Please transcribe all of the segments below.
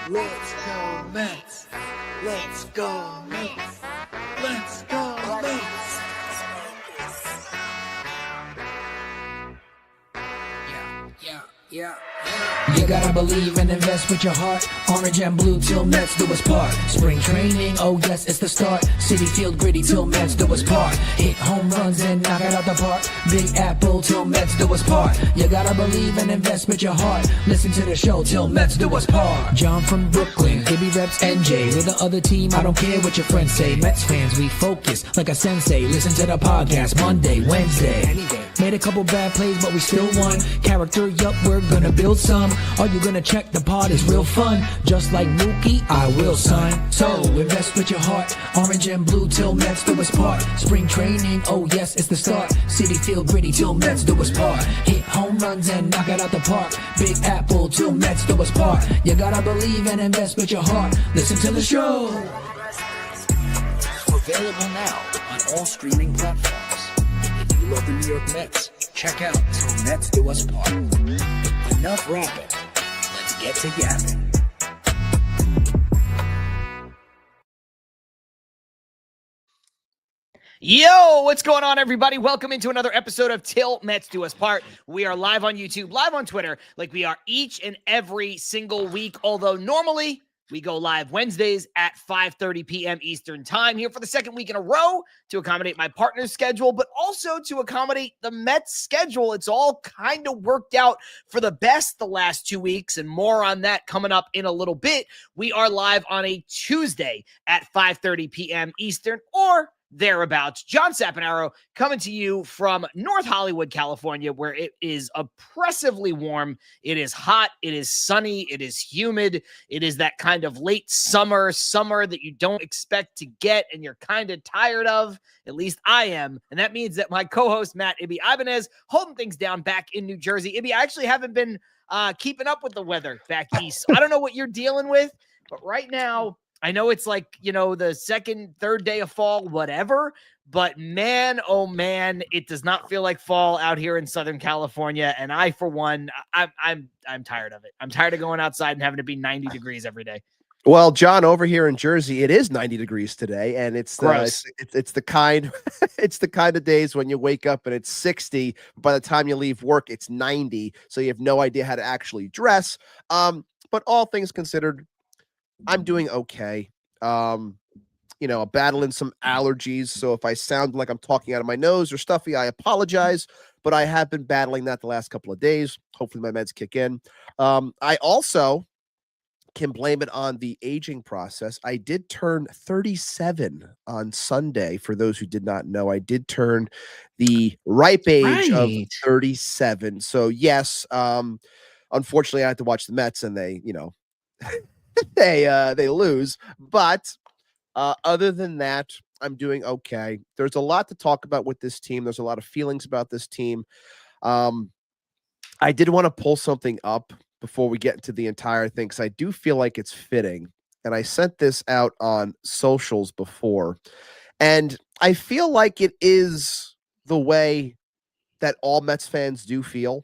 Let's go Mets. Let's go Mets. Let's go Mets. Yeah. You gotta believe and invest with your heart. Orange and blue till Mets do us part. Spring training, oh yes, it's the start. City Field gritty till Mets do us part. Hit home runs and knock it out the park. Big Apple till Mets do us part. You gotta believe and invest with your heart. Listen to the show till Mets do us part. John from Brooklyn, Ibby reps NJ. With the other team, I don't care what your friends say. Mets fans, we focus like a sensei. Listen to the podcast Monday, Wednesday. Made a couple bad plays, but we still won. Character, yup, we're gonna build some. Are you gonna check the pod? It's real fun. Just like Mookie, I will, son. So invest with your heart. Orange and blue till Mets do us part. Spring training, oh yes, it's the start. City Field gritty till Mets do us part. Hit home runs and knock it out the park. Big Apple till Mets do us part. You gotta believe and invest with your heart. Listen to the show. Available now on all streaming platforms. If you love the New York Mets, check out Till Mets Do Us Part. Enough rapping. Let's get to yapping. Yo, what's going on, everybody? Welcome into another episode of Till Mets Do Us Part. We are live on YouTube, live on Twitter, like we are each and every single week, although normally we go live Wednesdays at 5:30 p.m. Eastern Time here for the second week in a row to accommodate my partner's schedule, but also to accommodate the Mets schedule. It's all kind of worked out for the best the last 2 weeks, and more on that coming up in a little bit. We are live on a Tuesday at 5:30 p.m. Eastern, or thereabouts. John Saponaro coming to you from North Hollywood, California, where it is oppressively warm. It is hot. It is sunny. It is humid. It is that kind of late summer that you don't expect to get and you're kind of tired of. At least I am. And that means that my co-host, Matt Ibanez, holding things down back in New Jersey. Ibby, I actually haven't been keeping up with the weather back east. I don't know what you're dealing with, but right now, I know it's like, the second, third day of fall, whatever, but man, oh man, it does not feel like fall out here in Southern California. And I, for one, I'm tired of it. I'm tired of going outside and having to be 90 degrees every day. Well, John, over here in Jersey, it is 90 degrees today, and it's the kind it's the kind of days when you wake up and it's 60. By the time you leave work, it's 90, so you have no idea how to actually dress. But all things considered, I'm doing okay. I'm battling some allergies, so if I sound like I'm talking out of my nose or stuffy, I apologize, but I have been battling that the last couple of days. Hopefully my meds kick in. I also can blame it on the aging process. I did turn 37 on Sunday. For those who did not know, I did turn the ripe age of 37. So yes, unfortunately I had to watch the Mets and they, they lose, but other than that, I'm doing okay. There's a lot to talk about with this team. There's a lot of feelings about this team. I did want to pull something up before we get into the entire thing, because I do feel like it's fitting, and I sent this out on socials before, and I feel like it is the way that all Mets fans do feel,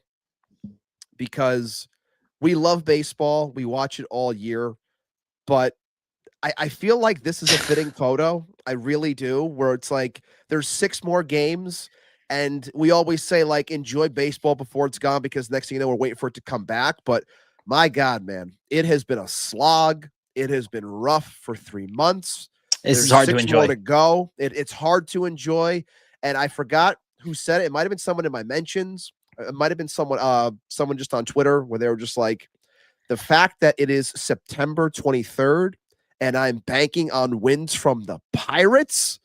because we love baseball. We watch it all year. But I feel like this is a fitting photo. I really do, where it's like there's 6 more games, and we always say, like, enjoy baseball before it's gone, because next thing you know, we're waiting for it to come back. But my God, man, it has been a slog. It has been rough for 3 months. This is hard to enjoy. More to go. It's hard to enjoy. And I forgot who said it. It might have been someone in my mentions. It might have been someone just on Twitter, where they were just like, the fact that it is September 23rd and I'm banking on wins from the Pirates,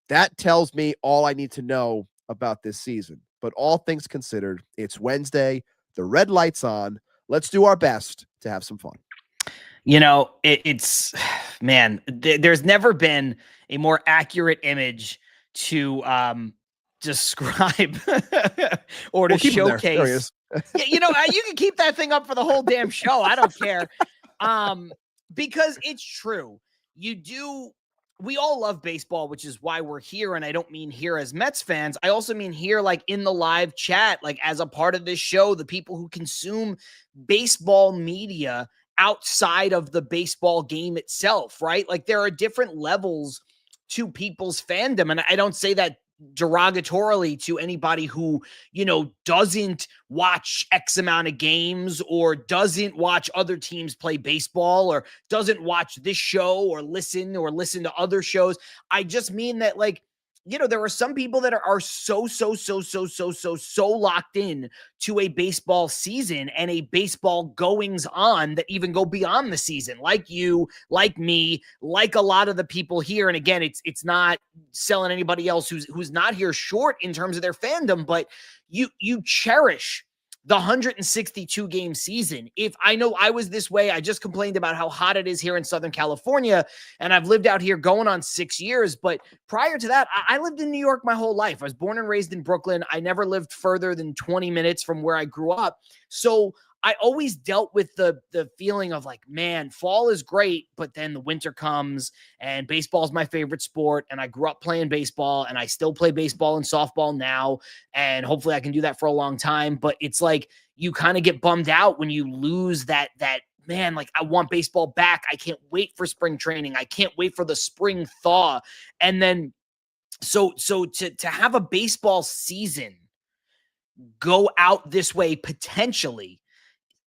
that tells me all I need to know about this season. But all things considered, it's Wednesday. The red light's on. Let's do our best to have some fun. It's man, there's never been a more accurate image to describe or to showcase. Yeah, you can keep that thing up for the whole damn show. I don't care. Because it's true. We all love baseball, which is why we're here. And I don't mean here as Mets fans. I also mean here, like in the live chat, like as a part of this show, the people who consume baseball media outside of the baseball game itself, right? Like there are different levels to people's fandom. And I don't say that derogatorily to anybody who, doesn't watch X amount of games or doesn't watch other teams play baseball or doesn't watch this show or listen to other shows. I just mean that, like, there are some people that are so locked in to a baseball season and a baseball goings on that even go beyond the season, like you, like me, like a lot of the people here. And again, it's not selling anybody else who's not here short in terms of their fandom, but you cherish the 162 game season. If I know I was this way, I just complained about how hot it is here in Southern California, and I've lived out here going on 6 years. But prior to that, I lived in New York my whole life. I was born and raised in Brooklyn. I never lived further than 20 minutes from where I grew up. So I always dealt with the feeling of like, man, fall is great, but then the winter comes and baseball is my favorite sport. And I grew up playing baseball and I still play baseball and softball now. And hopefully I can do that for a long time. But it's like, you kind of get bummed out when you lose that, man, like I want baseball back. I can't wait for spring training. I can't wait for the spring thaw. And then, so to have a baseball season go out this way, potentially,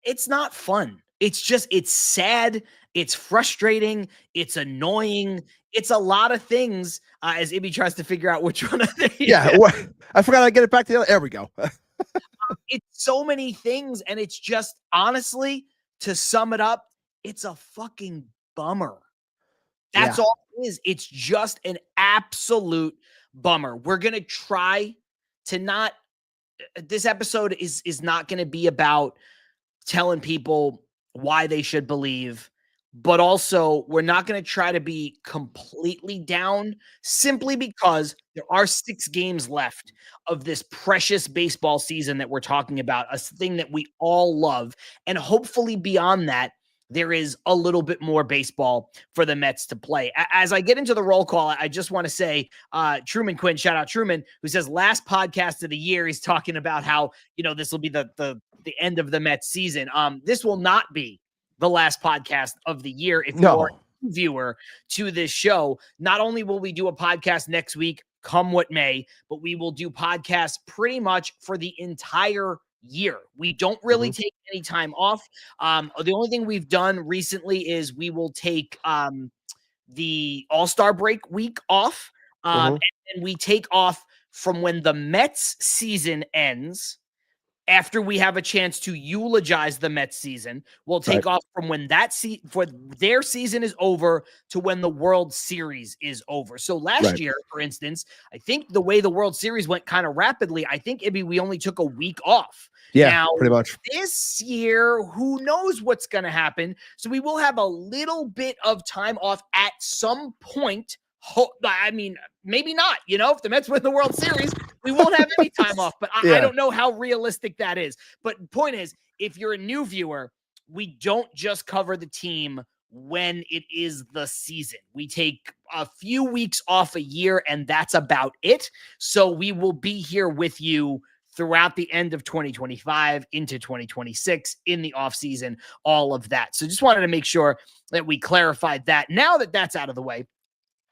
it's not fun. It's sad. It's frustrating. It's annoying. It's a lot of things as Ibby tries to figure out which one of these. Yeah. I forgot to get it back to the other. There we go. It's so many things. And it's just, honestly, to sum it up, it's a fucking bummer. That's all it is. It's just an absolute bummer. We're going to try to not, this episode is not going to be about telling people why they should believe, but also we're not going to try to be completely down simply because there are 6 games left of this precious baseball season that we're talking about, a thing that we all love. And hopefully beyond that, there is a little bit more baseball for the Mets to play. As I get into the roll call, I just want to say, Truman Quinn, shout out Truman, who says last podcast of the year, he's talking about how, this will be the end of the Mets season. This will not be the last podcast of the year. If you're a viewer to this show, not only will we do a podcast next week, come what may, but we will do podcasts pretty much for the entire year. We don't really take any time off. The only thing we've done recently is we will take the All-Star break week off, and we take off from when the Mets season ends. After we have a chance to eulogize the Mets season, we'll take off from when that for their season is over to when the World Series is over. So last year, for instance, I think the way the World Series went kind of rapidly, I think we only took a week off. Yeah, now, pretty much. This year, who knows what's going to happen? So we will have a little bit of time off at some point. I mean, maybe not. If the Mets win the World Series, we won't have any time off. But I don't know how realistic that is. But point is, if you're a new viewer, we don't just cover the team when it is the season. We take a few weeks off a year, and that's about it. So we will be here with you throughout the end of 2025 into 2026 in the off season, all of that. So just wanted to make sure that we clarified that. Now that that's out of the way,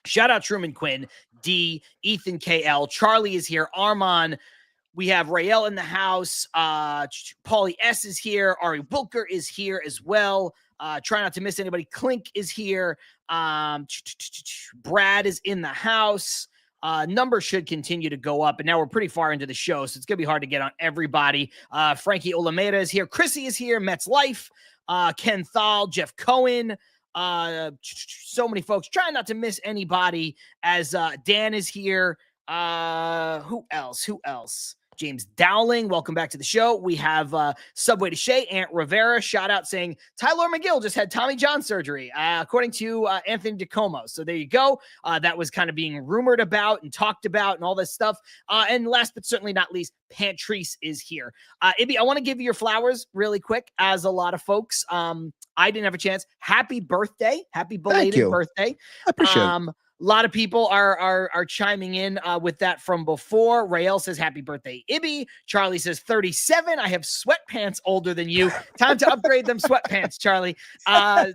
shout out Truman Quinn, D, Ethan KL, Charlie is here, Armand. We have Rael in the house. Paulie S is here. Ari Wilker is here as well. Try not to miss anybody. Clink is here. Brad is in the house. Numbers should continue to go up, and now we're pretty far into the show, so it's gonna be hard to get on everybody. Frankie Olameda is here. Chrissy is here. Mets Life. Ken Thal, Jeff Cohen. So many folks. Trying not to miss anybody, as Dan is here. Who else? James Dowling, welcome back to the show. We have Subway to Shea, Aunt Rivera, shout out saying Tyler McGill just had Tommy John surgery, according to Anthony DeComo. So there you go. That was kind of being rumored about and talked about and all this stuff. And last but certainly not least, Pantrice is here. Ibby, I want to give you your flowers really quick, as a lot of folks. I didn't have a chance. Happy birthday. Happy belated birthday. I appreciate it. lot of people are chiming in with that from before. Rael says, happy birthday, Ibby. Charlie says, 37. I have sweatpants older than you. Time to upgrade them sweatpants, Charlie.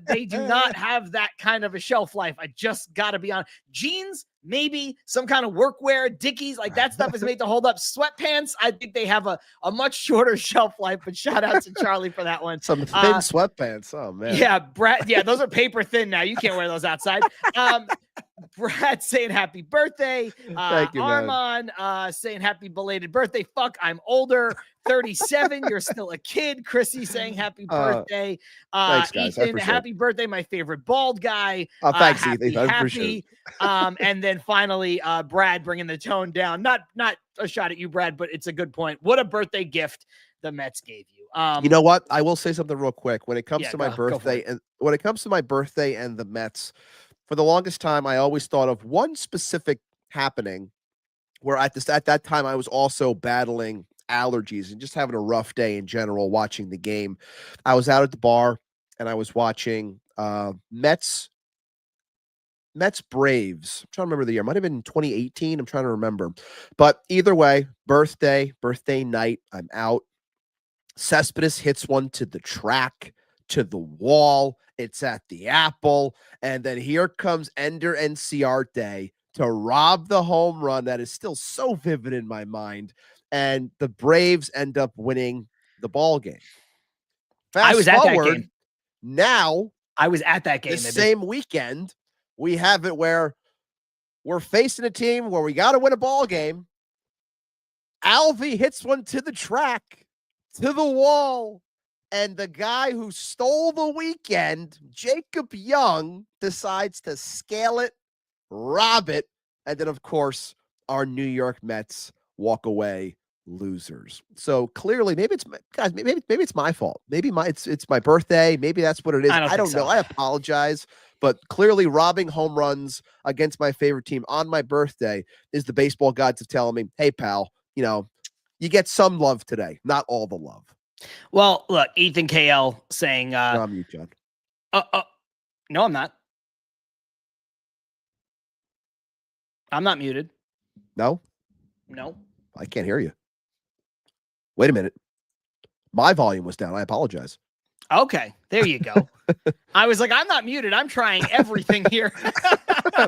They do not have that kind of a shelf life. I just got to be on. Jeans, maybe some kind of workwear, Dickies, like that stuff is made to hold up. Sweatpants, I think they have a much shorter shelf life, but shout out to Charlie for that one. Some thin sweatpants. Oh, man. Yeah, Brad. Yeah, those are paper thin now. You can't wear those outside. Brad saying happy birthday. Thank you, Armand saying happy belated birthday. Fuck, I'm older. 37. You're still a kid. Chrissy saying happy birthday. Thanks, guys. Ethan, happy birthday, my favorite bald guy. Oh, thanks, happy, Ethan. I appreciate it. And then finally, Brad bringing the tone down. Not a shot at you, Brad, but it's a good point. What a birthday gift the Mets gave you. You know what? I will say something real quick. When it comes to my birthday, and the Mets, for the longest time, I always thought of one specific happening where at that time I was also battling allergies and just having a rough day in general watching the game. I was out at the bar and I was watching Mets Braves. I'm trying to remember the year. It might have been 2018. I'm trying to remember. But either way, birthday night, I'm out. Cespedes hits one to the track, to the wall. It's at the Apple. And then here comes Ender Enciarte to rob the home run that is still so vivid in my mind. And the Braves end up winning the ball game. I was at that game. Now, I was at that game. The same weekend, we have it where we're facing a team where we got to win a ball game. Alvy hits one to the track, to the wall, and the guy who stole the weekend, Jacob Young, decides to scale it, rob it, and then, of course, our New York Mets walk away losers. So clearly, maybe it's my fault. Maybe it's my birthday. Maybe that's what it is. I don't know. I apologize, but clearly, robbing home runs against my favorite team on my birthday is the baseball gods of telling me, "Hey, pal, you get some love today, not all the love." Well, look, Ethan KL saying, no, I'm you, John. No, I'm not. I'm not muted. No, I can't hear you. Wait a minute. My volume was down. I apologize. Okay, there you go. I was like, I'm not muted. I'm trying everything here.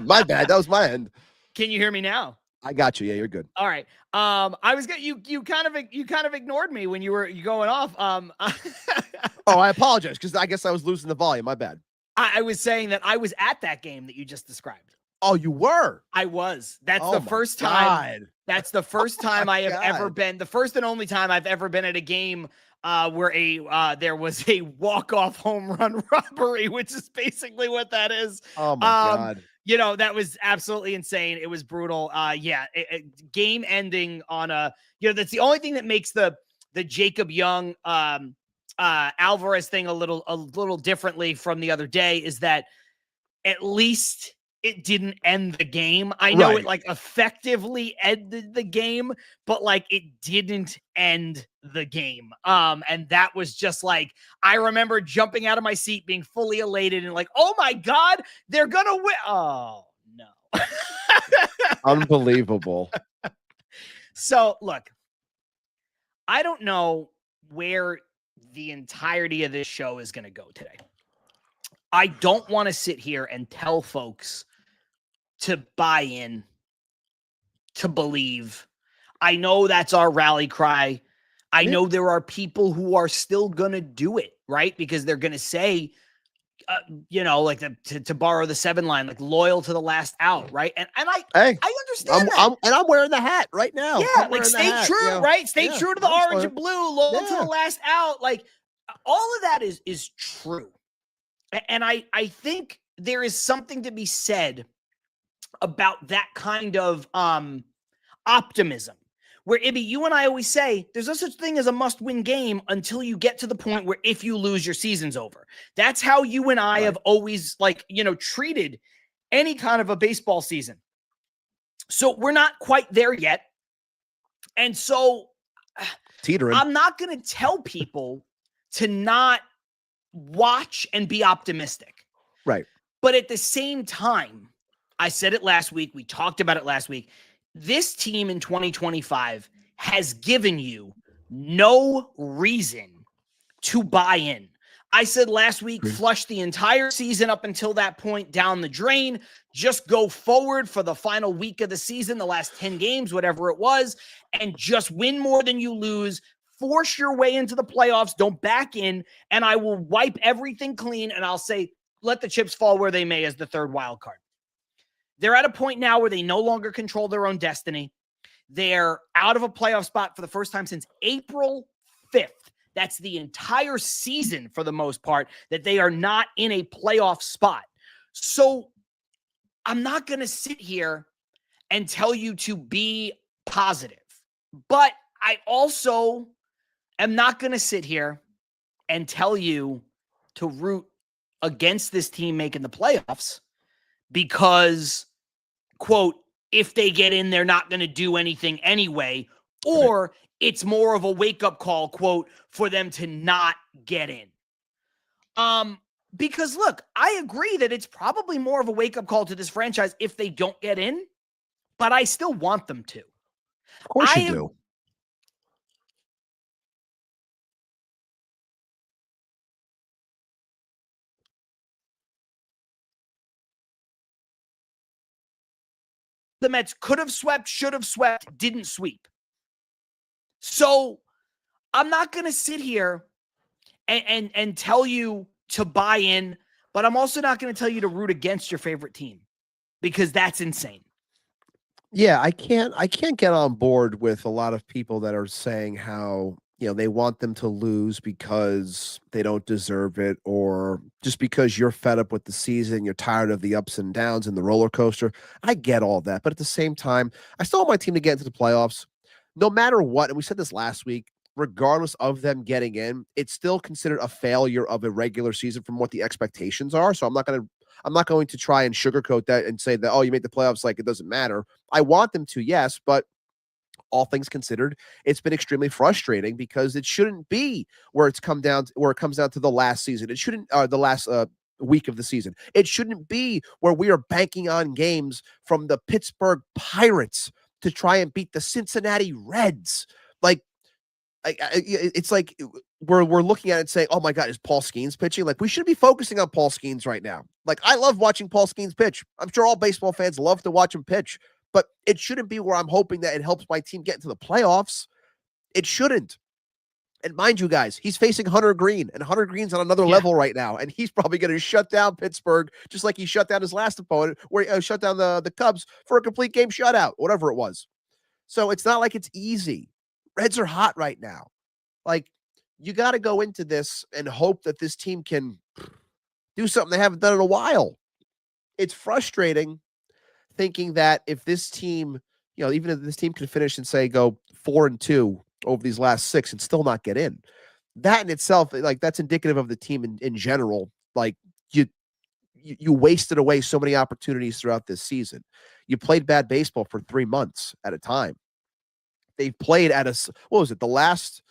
My bad. That was my end. Can you hear me now? I got you. Yeah, you're good. All right. I was you kind of ignored me when you were going off. Oh, I apologize because I guess I was losing the volume. My bad. I was saying that I was at that game that you just described. Oh, you were? I was. That's the first time. That's the first time I have ever been. The first and only time I've ever been at a game where there was a walk-off home run robbery, which is basically what that is. Oh my God. That was absolutely insane. It was brutal. Game ending on a, that's the only thing that makes the Jacob Young Alvarez thing a little differently from the other day is that at least it didn't end the game. I know it effectively ended the game, but it didn't end the game. And that was just I remember jumping out of my seat, being fully elated and oh my God, they're going to win. Oh no. Unbelievable. So look, I don't know where the entirety of this show is going to go today. I don't want to sit here and tell folks to buy in, to believe. I know that's our rally cry. I know there are people who are still going to do it, right? Because they're going to say, to borrow the 7 line, loyal to the last out, right? And I understand that. I'm wearing the hat right now. Yeah, stay true, right? Stay true to the orange and blue, loyal to the last out. All of that is true. And I think there is something to be said about that kind of optimism where, Ibby, you and I always say there's no such thing as a must-win game until you get to the point where if you lose, your season's over. That's how you and I have always treated any kind of a baseball season. So we're not quite there yet. And so teetering. I'm not going to tell people to not watch and be optimistic. Right. But at the same time, I said it last week. We talked about it last week. This team in 2025 has given you no reason to buy in. I said last week, flush the entire season up until that point down the drain. Just go forward for the final week of the season, the last 10 games, whatever it was, and just win more than you lose. Force your way into the playoffs. Don't back in, and I will wipe everything clean, and I'll say, let the chips fall where they may as the third wild card. They're at a point now where they no longer control their own destiny. They're out of a playoff spot for the first time since April 5th. That's the entire season for the most part that they are not in a playoff spot. So I'm not going to sit here and tell you to be positive, but I also am not going to sit here and tell you to root against this team making the playoffs because, quote, if they get in, they're not going to do anything anyway, or it's more of a wake-up call, quote, for them to not get in. Because, look, I agree that it's probably more of a wake-up call to this franchise if they don't get in, but I still want them to. Of course you do. The Mets could have swept, should have swept, didn't sweep. So I'm not going to sit here and tell you to buy in, but I'm also not going to tell you to root against your favorite team because that's insane. Yeah, I can't get on board with a lot of people that are saying how, they want them to lose because they don't deserve it, or just because you're fed up with the season, you're tired of the ups and downs and the roller coaster. I get all that, but at the same time, I still want my team to get into the playoffs no matter what. And we said this last week, regardless of them getting in, it's still considered a failure of a regular season from what the expectations are. So I'm not going to try and sugarcoat that and say that, oh, you made the playoffs, like it doesn't matter. I want them to, yes, but all things considered, it's been extremely frustrating because it shouldn't be where it comes down to the last season. It shouldn't, the last week of the season. It shouldn't be where we are banking on games from the Pittsburgh Pirates to try and beat the Cincinnati Reds. Like, it's like we're looking at it and saying, oh my God, is Paul Skeens pitching? Like, we should be focusing on Paul Skeens right now. Like, I love watching Paul Skeens pitch. I'm sure all baseball fans love to watch him pitch, but it shouldn't be where I'm hoping that it helps my team get into the playoffs. It shouldn't. And mind you guys, he's facing Hunter Green, and Hunter Green's on another level right now, and he's probably going to shut down Pittsburgh just like he shut down his last opponent, where he shut down the Cubs for a complete game shutout, whatever it was. So it's not like it's easy. Reds are hot right now. Like, you got to go into this and hope that this team can do something they haven't done in a while. It's frustrating thinking that if this team, even if this team can finish and say go 4-2 over these last 6 and still not get in, that in itself, like, that's indicative of the team in general. Like, you wasted away so many opportunities throughout this season. You played bad baseball for 3 months at a time. They've played at the last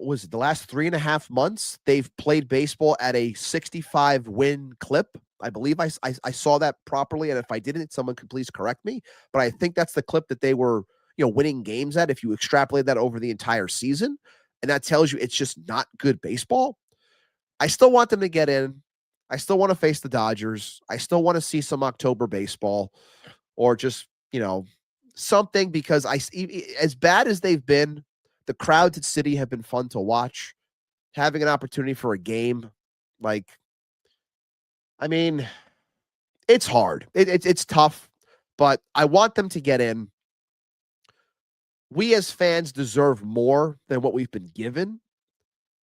3.5 months, they've played baseball at a 65 win clip. I believe I saw that properly. And if I didn't, someone could please correct me. But I think that's the clip that they were, winning games at, if you extrapolate that over the entire season. And that tells you it's just not good baseball. I still want them to get in. I still want to face the Dodgers. I still want to see some October baseball, or just, something, because as bad as they've been, the crowds at City have been fun to watch. Having an opportunity for a game, like, I mean, it's hard. It's tough, but I want them to get in. We as fans deserve more than what we've been given.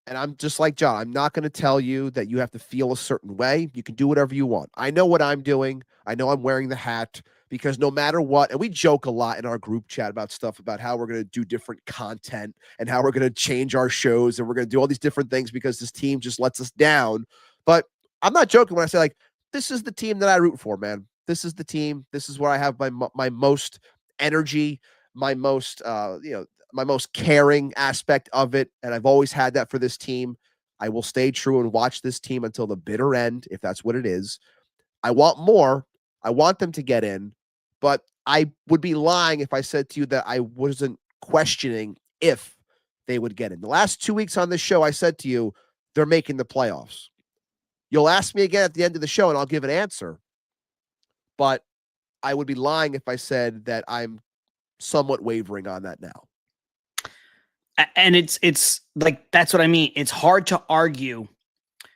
And I'm just like John. I'm not going to tell you that you have to feel a certain way. You can do whatever you want. I know what I'm doing. I know I'm wearing the hat, because no matter what, and we joke a lot in our group chat about stuff about how we're going to do different content and how we're going to change our shows and we're going to do all these different things because this team just lets us down. But I'm not joking when I say, like, this is the team that I root for, man. This is the team. This is where I have my most energy, my most my most caring aspect of it. And I've always had that for this team. I will stay true and watch this team until the bitter end, if that's what it is. I want more. I want them to get in, but I would be lying if I said to you that I wasn't questioning if they would get in. The last 2 weeks on this show, I said to you, they're making the playoffs. You'll ask me again at the end of the show, and I'll give an answer. But I would be lying if I said that I'm somewhat wavering on that now. And it's like, that's what I mean. It's hard to argue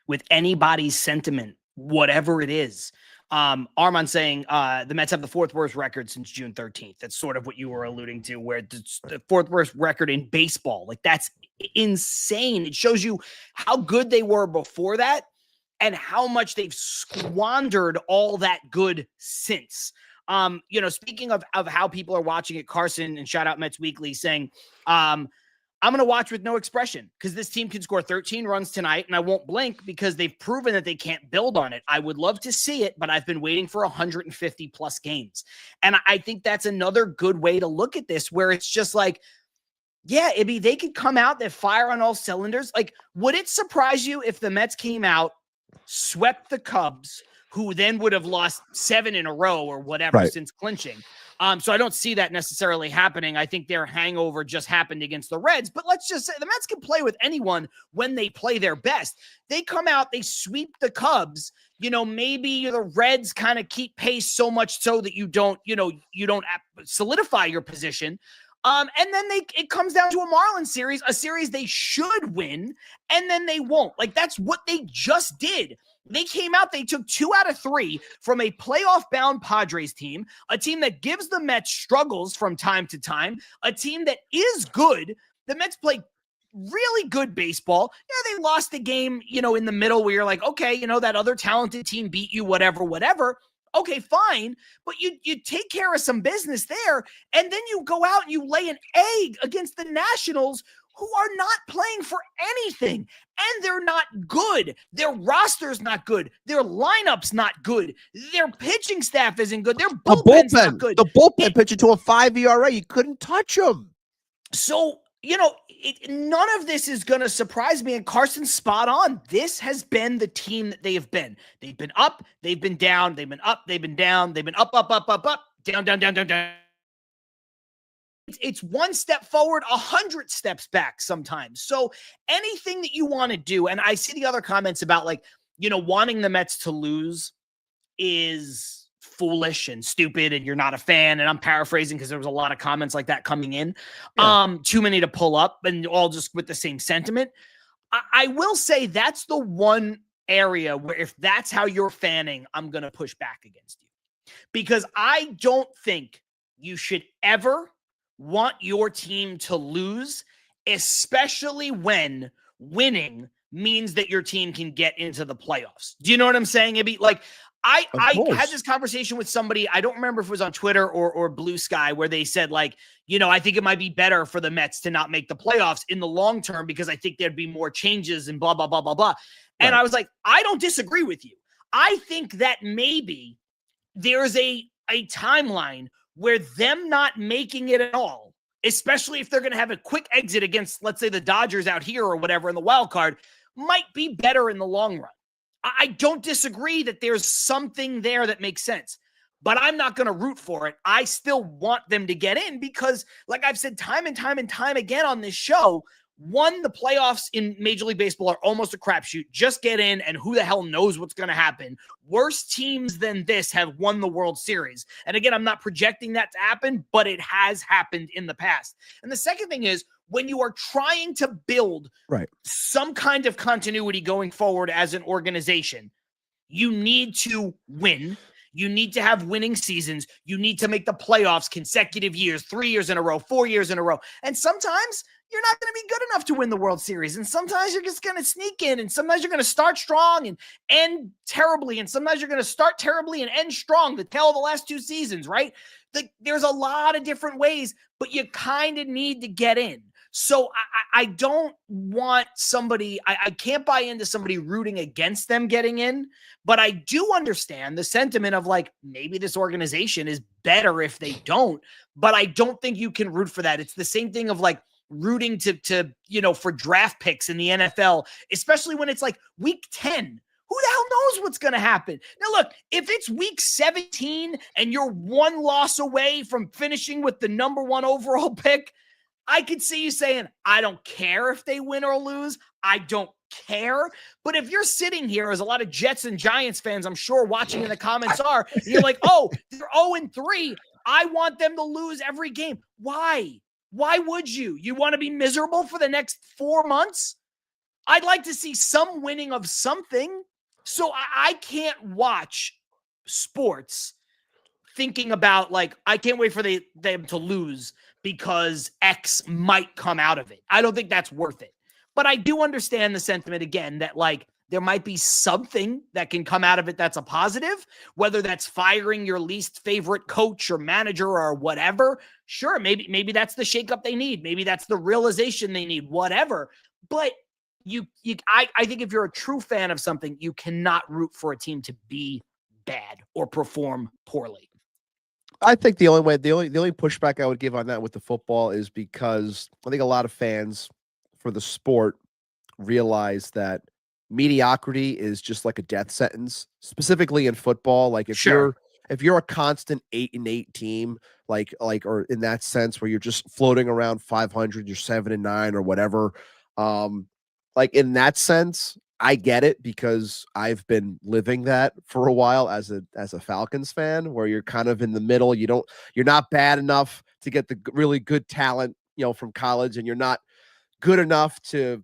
with anybody's sentiment, whatever it is. Armand saying the Mets have the fourth worst record since June 13th. That's sort of what you were alluding to, where it's the fourth worst record in baseball. Like, that's insane. It shows you how good they were before that and how much they've squandered all that good since. Speaking of how people are watching it, Carson, and shout out Mets Weekly, saying, I'm going to watch with no expression because this team can score 13 runs tonight, and I won't blink because they've proven that they can't build on it. I would love to see it, but I've been waiting for 150 plus games. And I think that's another good way to look at this, where it's just like, yeah, they could come out, they fire on all cylinders. Like, would it surprise you if the Mets came out, swept the Cubs, who then would have lost 7 in a row or whatever since clinching? So I don't see that necessarily happening. I think their hangover just happened against the Reds, but let's just say the Mets can play with anyone when they play their best. They come out, they sweep the Cubs. Maybe the Reds kind of keep pace so much so that you don't solidify your position. And then it comes down to a Marlins series, a series they should win, and then they won't. Like, that's what they just did. They came out, they took 2 out of 3 from a playoff-bound Padres team, a team that gives the Mets struggles from time to time, a team that is good. The Mets play really good baseball. Yeah, they lost the game, in the middle where you're like, okay, that other talented team beat you, whatever. Okay, fine. But you take care of some business there, and then you go out and you lay an egg against the Nationals, who are not playing for anything, and they're not good. Their roster's not good. Their lineup's not good. Their pitching staff isn't good. Their bullpen's not good. The bullpen pitching to a 5 ERA. You couldn't touch them. So, none of this is going to surprise me, and Carson's spot on. This has been the team that they have been. They've been up, they've been down, they've been up, they've been down, they've been up, down. It's one step forward, 100 steps back sometimes. So anything that you want to do, and I see the other comments about wanting the Mets to lose is foolish and stupid, and you're not a fan. And I'm paraphrasing because there was a lot of comments like that coming in. Yeah. Too many to pull up, and all just with the same sentiment. I will say that's the one area where if that's how you're fanning, I'm going to push back against you, because I don't think you should ever want your team to lose, especially when winning means that your team can get into the playoffs. Do you know what I'm saying, Ibby? Like, I had this conversation with somebody, I don't remember if it was on Twitter or Blue Sky, where they said, I think it might be better for the Mets to not make the playoffs in the long term because I think there'd be more changes and blah, blah, blah, blah, blah. And I was like, I don't disagree with you. I think that maybe there's a timeline where them not making it at all, especially if they're going to have a quick exit against, let's say, the Dodgers out here or whatever in the wild card, might be better in the long run. I don't disagree that there's something there that makes sense, but I'm not going to root for it. I still want them to get in because, like I've said time and time again on this show, one, the playoffs in Major League Baseball are almost a crapshoot. Just get in, and who the hell knows what's going to happen. Worse teams than this have won the World Series. And again, I'm not projecting that to happen, but it has happened in the past. And the second thing is, when you are trying to build some kind of continuity going forward as an organization, you need to win. You need to have winning seasons. You need to make the playoffs consecutive years, 3 years in a row, 4 years in a row. And sometimes you're not going to be good enough to win the World Series. And sometimes you're just going to sneak in, and sometimes you're going to start strong and end terribly. And sometimes you're going to start terribly and end strong, the tale of the last 2 seasons, right? There's a lot of different ways, but you kind of need to get in. So I don't want somebody, I can't buy into somebody rooting against them getting in, but I do understand the sentiment of maybe this organization is better if they don't, but I don't think you can root for that. It's the same thing of rooting to for draft picks in the NFL, especially when it's week 10, Who the hell knows what's going to happen? Now, look, if it's week 17 and you're one loss away from finishing with the number 1 overall pick, I could see you saying, I don't care if they win or lose. I don't care. But if you're sitting here, as a lot of Jets and Giants fans, I'm sure watching in the comments are, and you're like, oh, they're 0-3. I want them to lose every game. Why? Why would you? You want to be miserable for the next 4 months? I'd like to see some winning of something. So I can't watch sports thinking about, like, I can't wait for them to lose because X might come out of it. I don't think that's worth it. But I do understand the sentiment, again, that, like, there might be something that can come out of it that's a positive, whether that's firing your least favorite coach or manager or whatever. Sure, maybe that's the shakeup they need. Maybe that's the realization they need, whatever. But I think if you're a true fan of something, you cannot root for a team to be bad or perform poorly. I think the only pushback I would give on that with the football is because I think a lot of fans for the sport realize that mediocrity is just like a death sentence, specifically in football. Like if you're a constant 8-8 team, like or in that sense where you're just floating around 500, you're 7-9 or whatever. Like in that sense, I get it because I've been living that for a while as a Falcons fan, where you're kind of in the middle. You're not bad enough to get the really good talent, from college, and you're not good enough to,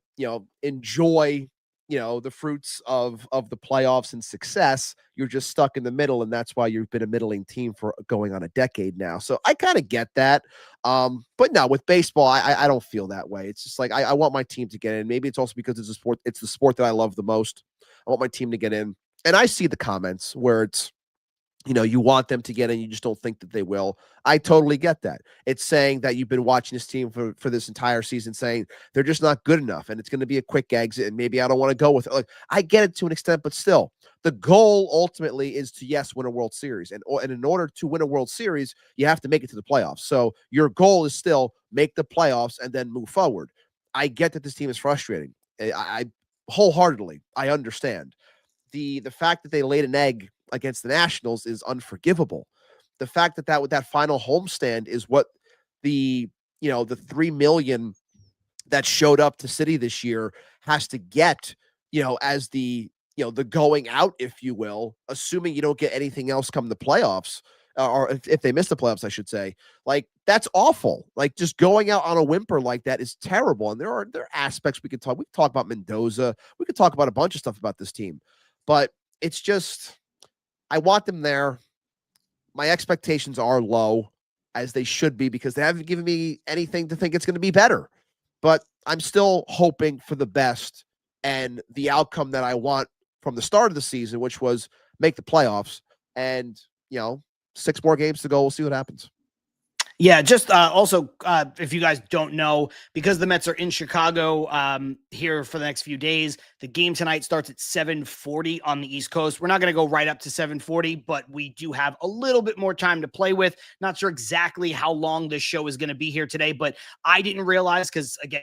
enjoy, the fruits of the playoffs and success. You're just stuck in the middle, and that's why you've been a middling team for going on a decade now. So I kind of get that. But no, with baseball, I don't feel that way. It's just like I want my team to get in. Maybe it's also because it's a sport. It's the sport that I love the most. I want my team to get in. And I see the comments where it's, you want them to get in. You just don't think that they will. I totally get that. It's saying that you've been watching this team for this entire season, saying they're just not good enough, and it's going to be a quick exit, and maybe I don't want to go with it. Like, I get it to an extent, but still, the goal ultimately is to, yes, win a World Series. And in order to win a World Series, you have to make it to the playoffs. So your goal is still make the playoffs and then move forward. I get that this team is frustrating. I wholeheartedly, I understand. The fact that they laid an egg against the Nationals is unforgivable. The fact that final homestand is what the 3 million that showed up to City this year has to get, as the going out, if you will, assuming you don't get anything else come the playoffs, or if they miss the playoffs, I should say. Like, that's awful. Like, just going out on a whimper like that is terrible. And there are aspects we could talk. We could talk about Mendoza. We could talk about a bunch of stuff about this team, but it's just, I want them there. My expectations are low, as they should be, because they haven't given me anything to think it's going to be better. But I'm still hoping for the best and the outcome that I want from the start of the season, which was make the playoffs. And, 6 more games to go. We'll see what happens. Yeah, just also, if you guys don't know, because the Mets are in Chicago here for the next few days, the game tonight starts at 7:40 on the East Coast. We're not going to go right up to 7:40, but we do have a little bit more time to play with. Not sure exactly how long this show is going to be here today, but I didn't realize, because, again,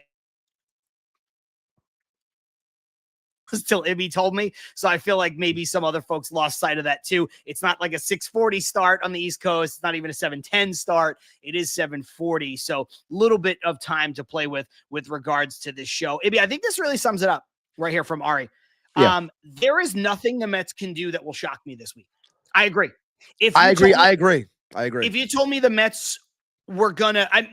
till Ibby told me. So I feel like maybe some other folks lost sight of that too. It's not like a 6:40 start on the East Coast. It's not even a 7:10 start. It is 7:40. So a little bit of time to play with regards to this show. Ibby, I think this really sums it up right here from Ari. Yeah. There is nothing the Mets can do that will shock me this week. I agree. I agree. If you told me the Mets were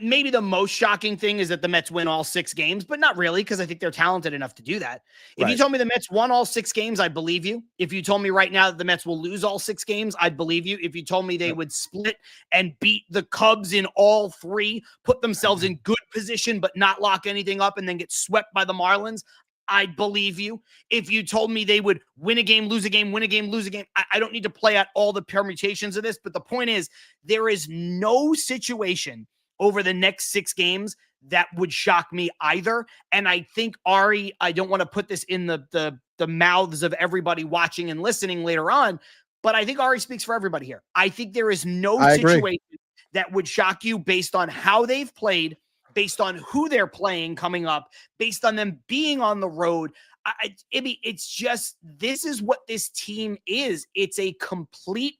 maybe the most shocking thing is that the Mets win all 6 games, but not really, because I think they're talented enough to do that. If you told me the Mets won all 6 games, I'd believe you. If you told me right now that the Mets will lose all 6 games, I'd believe you. If you told me they would split and beat the Cubs in all 3, put themselves in good position, but not lock anything up and then get swept by the Marlins, I'd believe you. If you told me they would win a game, lose a game, win a game, lose a game, I don't need to play out all the permutations of this, but the point is, there is no situation over the next 6 games that would shock me either. And I think, Ari, I don't want to put this in the mouths of everybody watching and listening later on, but I think Ari speaks for everybody here. I think there is no situation that would shock you based on how they've played, based on who they're playing coming up, based on them being on the road. it's just, this is what this team is. It's a complete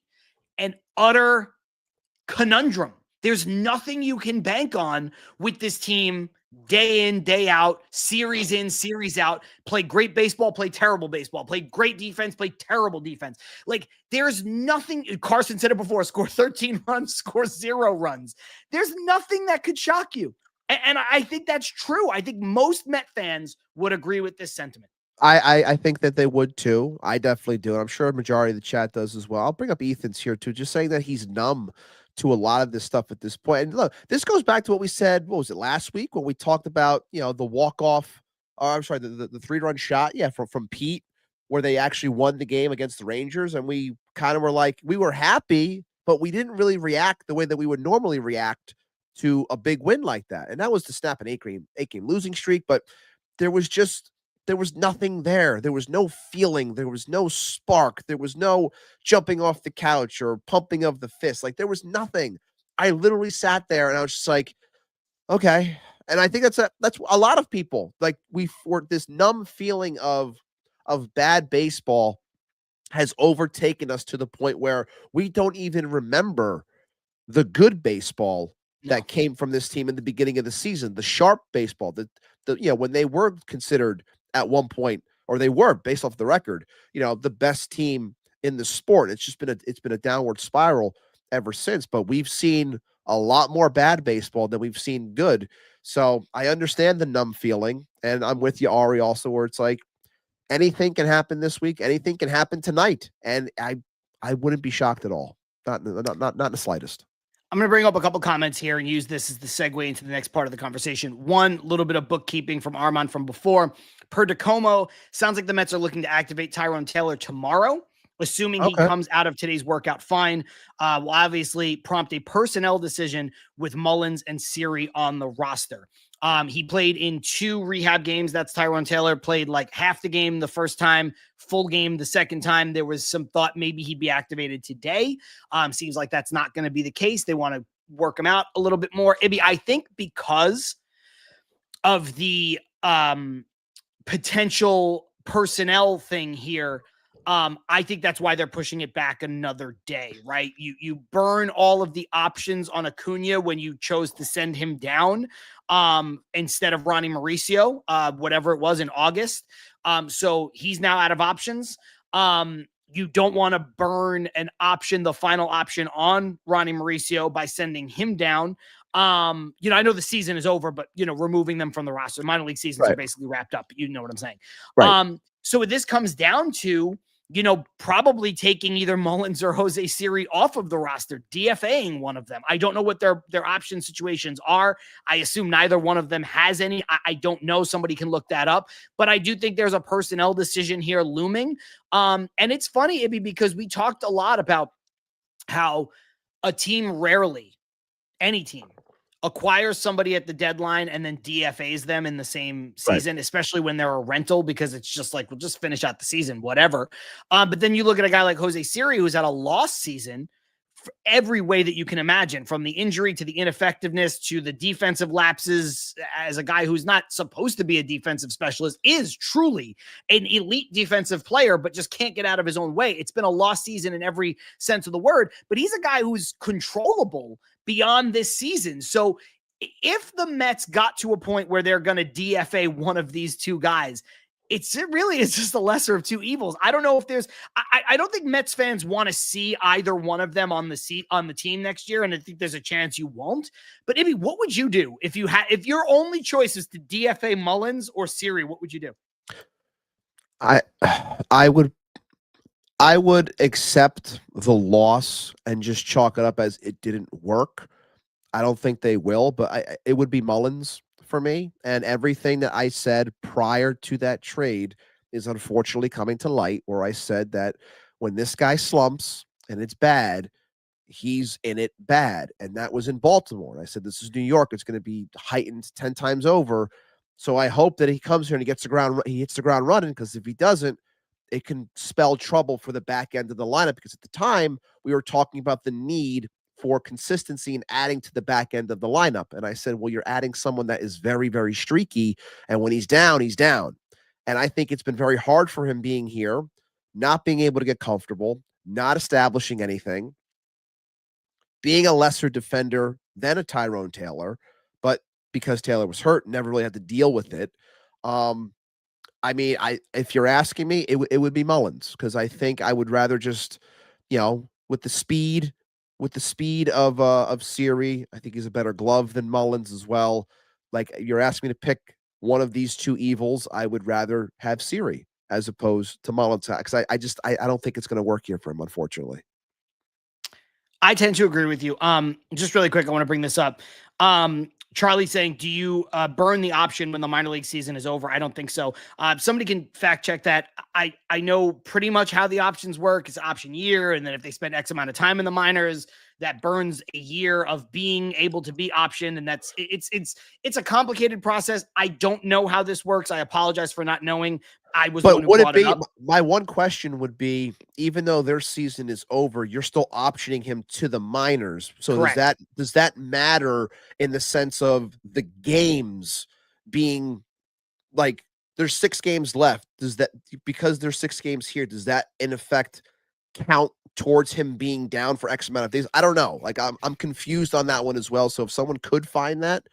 and utter conundrum. There's nothing you can bank on with this team day in, day out, series in, series out. Play great baseball, play terrible baseball, play great defense, play terrible defense. Like, there's nothing. Carson said it before, score 13 runs, score 0 runs. There's nothing that could shock you. And I think that's true. I think most Met fans would agree with this sentiment. I think that they would too. I definitely do. And I'm sure a majority of the chat does as well. I'll bring up Ethan's here too, just saying that he's numb to a lot of this stuff at this point. And look, this goes back to what we said, what was it, last week when we talked about, the walk-off, I'm sorry, the 3-run shot, from Pete, where they actually won the game against the Rangers. And we kind of were like, we were happy, but we didn't really react the way that we would normally react to a big win like that. And that was to snap an 8-game losing streak. But there was nothing there. There was no feeling. There was no spark. There was no jumping off the couch or pumping of the fist. Like, there was nothing. I literally sat there and I was just like, okay. And I think that's a lot of people, like, this numb feeling of bad baseball has overtaken us to the point where we don't even remember the good baseball that came from this team in the beginning of the season, the sharp baseball, when they were considered at one point, or they were, based off the record, the best team in the sport. It's just been a downward spiral ever since. But we've seen a lot more bad baseball than we've seen good. So I understand the numb feeling, and I'm with you, Ari, also, where it's like anything can happen this week, anything can happen tonight, and I wouldn't be shocked at all, not in the slightest. I'm going to bring up a couple comments here and use this as the segue into the next part of the conversation. One, little bit of bookkeeping from Armand from before. Per DeComo, sounds like the Mets are looking to activate Tyrone Taylor tomorrow, assuming he comes out of today's workout fine. Will obviously prompt a personnel decision with Mullins and Siri on the roster. He played in 2 rehab games. That's Tyrone Taylor. Played like half the game the first time, full game the second time. There was some thought maybe he'd be activated today. Seems like that's not going to be the case. They want to work him out a little bit more. Ibby, I think because of the potential personnel thing here, I think that's why they're pushing it back another day, right? You burn all of the options on Acuna when you chose to send him down instead of Ronnie Mauricio, whatever it was in August. So he's now out of options. You don't want to burn an option, the final option on Ronnie Mauricio by sending him down. I know the season is over, but removing them from the roster, minor league seasons are basically wrapped up. You know what I'm saying? Right. So this comes down to, probably taking either Mullins or Jose Siri off of the roster, DFAing one of them. I don't know what their option situations are. I assume neither one of them has any. I don't know. Somebody can look that up. But I do think there's a personnel decision here looming. And it's funny, Ibby, because we talked a lot about how a team rarely, any team, acquires somebody at the deadline and then DFAs them in the same season, especially when they're a rental, because it's just like, we'll just finish out the season, whatever. But then you look at a guy like Jose Siri, who's had a lost season for every way that you can imagine, from the injury to the ineffectiveness to the defensive lapses, as a guy who's not supposed to be a defensive specialist, is truly an elite defensive player, but just can't get out of his own way. It's been a lost season in every sense of the word, but he's a guy who's controllable beyond this season. So if the Mets got to a point where they're going to DFA one of these two guys, it really is just the lesser of two evils. I don't know if I don't think Mets fans want to see either one of them on the team next year. And I think there's a chance you won't. But Ibby, what would you do if your only choice is to DFA Mullins or Siri? What would you do? I would accept the loss and just chalk it up as it didn't work. I don't think they will, but it would be Mullins for me. And everything that I said prior to that trade is unfortunately coming to light, where I said that when this guy slumps and it's bad, he's in it bad. And that was in Baltimore. And I said, this is New York. It's going to be heightened 10 times over. So I hope that he comes here and he hits the ground running, because if he doesn't, it can spell trouble for the back end of the lineup, because at the time we were talking about the need for consistency and adding to the back end of the lineup. And I said, well, you're adding someone that is very, very streaky. And when he's down, he's down. And I think it's been very hard for him being here, not being able to get comfortable, not establishing anything, being a lesser defender than a Tyrone Taylor, but because Taylor was hurt, never really had to deal with it. I mean, if you're asking me, it would be Mullins, because I think I would rather just, with the speed of Siri, I think he's a better glove than Mullins as well. Like, you're asking me to pick one of these two evils, I would rather have Siri as opposed to Mullins, because I don't think it's going to work here for him, unfortunately. I tend to agree with you. Just really quick, I want to bring this up. Charlie saying, do you burn the option when the minor league season is over? I don't think so. Somebody can fact check that. I know pretty much how the options work. It's option year. And then if they spend X amount of time in the minors, that burns a year of being able to be optioned. And it's a complicated process. I don't know how this works. I apologize for not knowing. I was, but would it be, my one question would be, even though their season is over, you're still optioning him to the minors. So correct. does that matter in the sense of the games being like, there's 6 games left? Does that, because there's 6 games here, does that in effect count towards him being down for X amount of days? I don't know. Like, I'm confused on that one as well. So if someone could find that,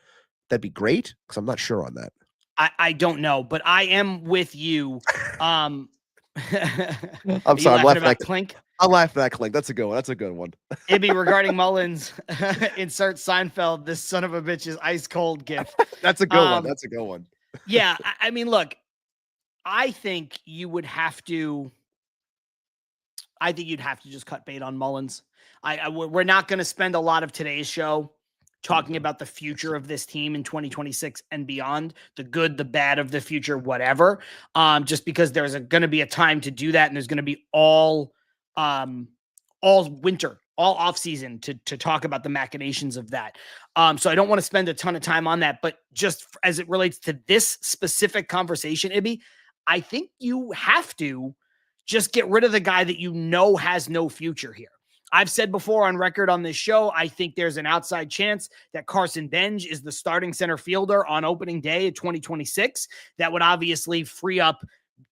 that'd be great, because I'm not sure on that. I don't know, but I am with you. I'm sorry, I'm laughing at Clink. I'm laughing at Clink. That's a good one. That's a good one. Ibby, regarding Mullins, insert Seinfeld, this son of a bitch is ice cold gift. That's a good one. That's a good one. Yeah. I mean, look, I think you'd have to just cut bait on Mullins. We're not going to spend a lot of today's show talking about the future of this team in 2026 and beyond, the good, the bad of the future, whatever. Just because there's going to be a time to do that. And there's going to be all winter, all off season to talk about the machinations of that. So I don't want to spend a ton of time on that, but just as it relates to this specific conversation, Ibby, I think you have to just get rid of the guy that has no future here. I've said before on record on this show, I think there's an outside chance that Carson Benj is the starting center fielder on opening day of 2026. That would obviously free up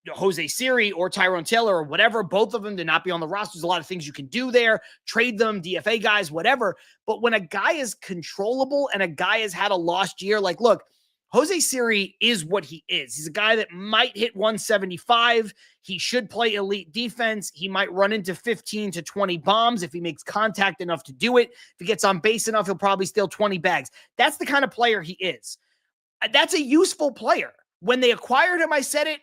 Jose Siri or Tyrone Taylor or whatever, both of them to not be on the roster. There's a lot of things you can do there, trade them, DFA guys, whatever. But when a guy is controllable and a guy has had a lost year, like, look, Jose Siri is what he is. He's a guy that might hit 175. He should play elite defense. He might run into 15 to 20 bombs if he makes contact enough to do it. If he gets on base enough, he'll probably steal 20 bags. That's the kind of player he is. That's a useful player. When they acquired him, I said it.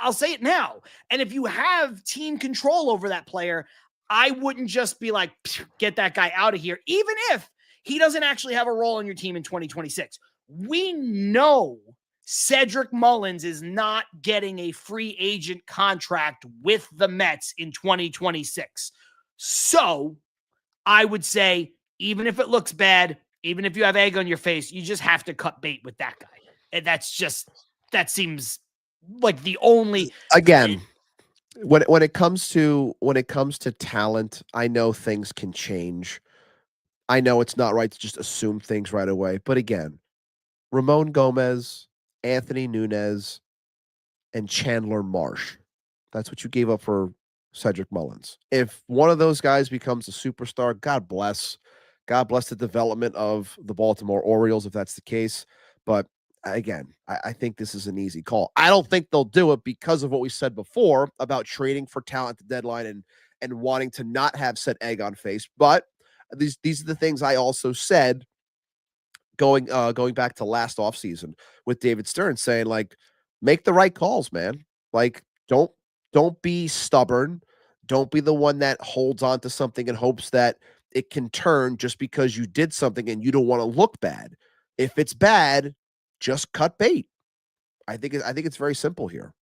I'll say it now. And if you have team control over that player, I wouldn't just be like, get that guy out of here, even if he doesn't actually have a role on your team in 2026. We know Cedric Mullins is not getting a free agent contract with the Mets in 2026. So I would say, even if it looks bad, even if you have egg on your face, you just have to cut bait with that guy. And that seems like the only, again, when it comes to talent, I know things can change. I know it's not right to just assume things right away, but again, Ramon Gomez, Anthony Nunez, and Chandler Marsh. That's what you gave up for Cedric Mullins. If one of those guys becomes a superstar, God bless. God bless the development of the Baltimore Orioles, if that's the case. But again, I think this is an easy call. I don't think they'll do it because of what we said before about trading for talent at the deadline and wanting to not have said egg on face. But these are the things I also said going back to last offseason with David Stern, saying, like, make the right calls, man. Like, don't be stubborn. Don't be the one that holds on to something and hopes that it can turn just because you did something and you don't want to look bad. If it's bad, just cut bait. I think it's very simple here.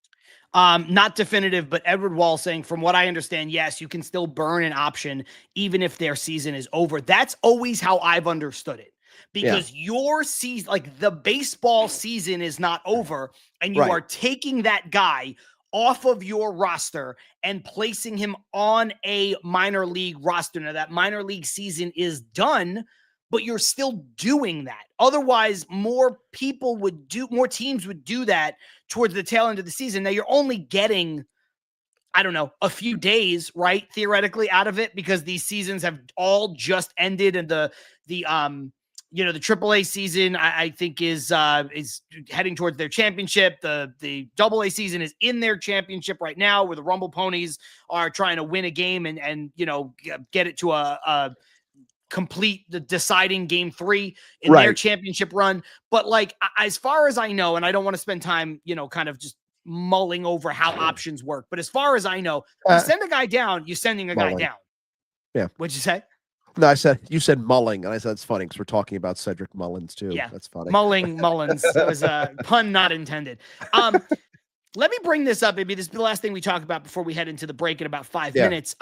Not definitive, but Edward Wall saying, from what I understand, yes, you can still burn an option even if their season is over. That's always how I've understood it. Because your season, like the baseball season, is not over, and you are taking that guy off of your roster and placing him on a minor league roster. Now, that minor league season is done, but you're still doing that. Otherwise, more teams would do that towards the tail end of the season. Now you're only getting, I don't know, a few days, right? Theoretically out of it, because these seasons have all just ended, and the AAA season I think is heading towards their championship. The AA season is in their championship right now, where the Rumble Ponies are trying to win a game and get it to a complete the deciding game 3 in their championship run. But like, as far as I know, and I don't want to spend time, kind of just mulling over how options work, but as far as I know, you send a guy down, you're sending a guy down. Yeah. What'd you say? No, you said mulling, and I said it's funny because we're talking about Cedric Mullins too. Yeah, that's funny. Mullins. That was a pun not intended. Let me bring this up. Maybe this is the last thing we talk about before we head into the break in about 5 minutes.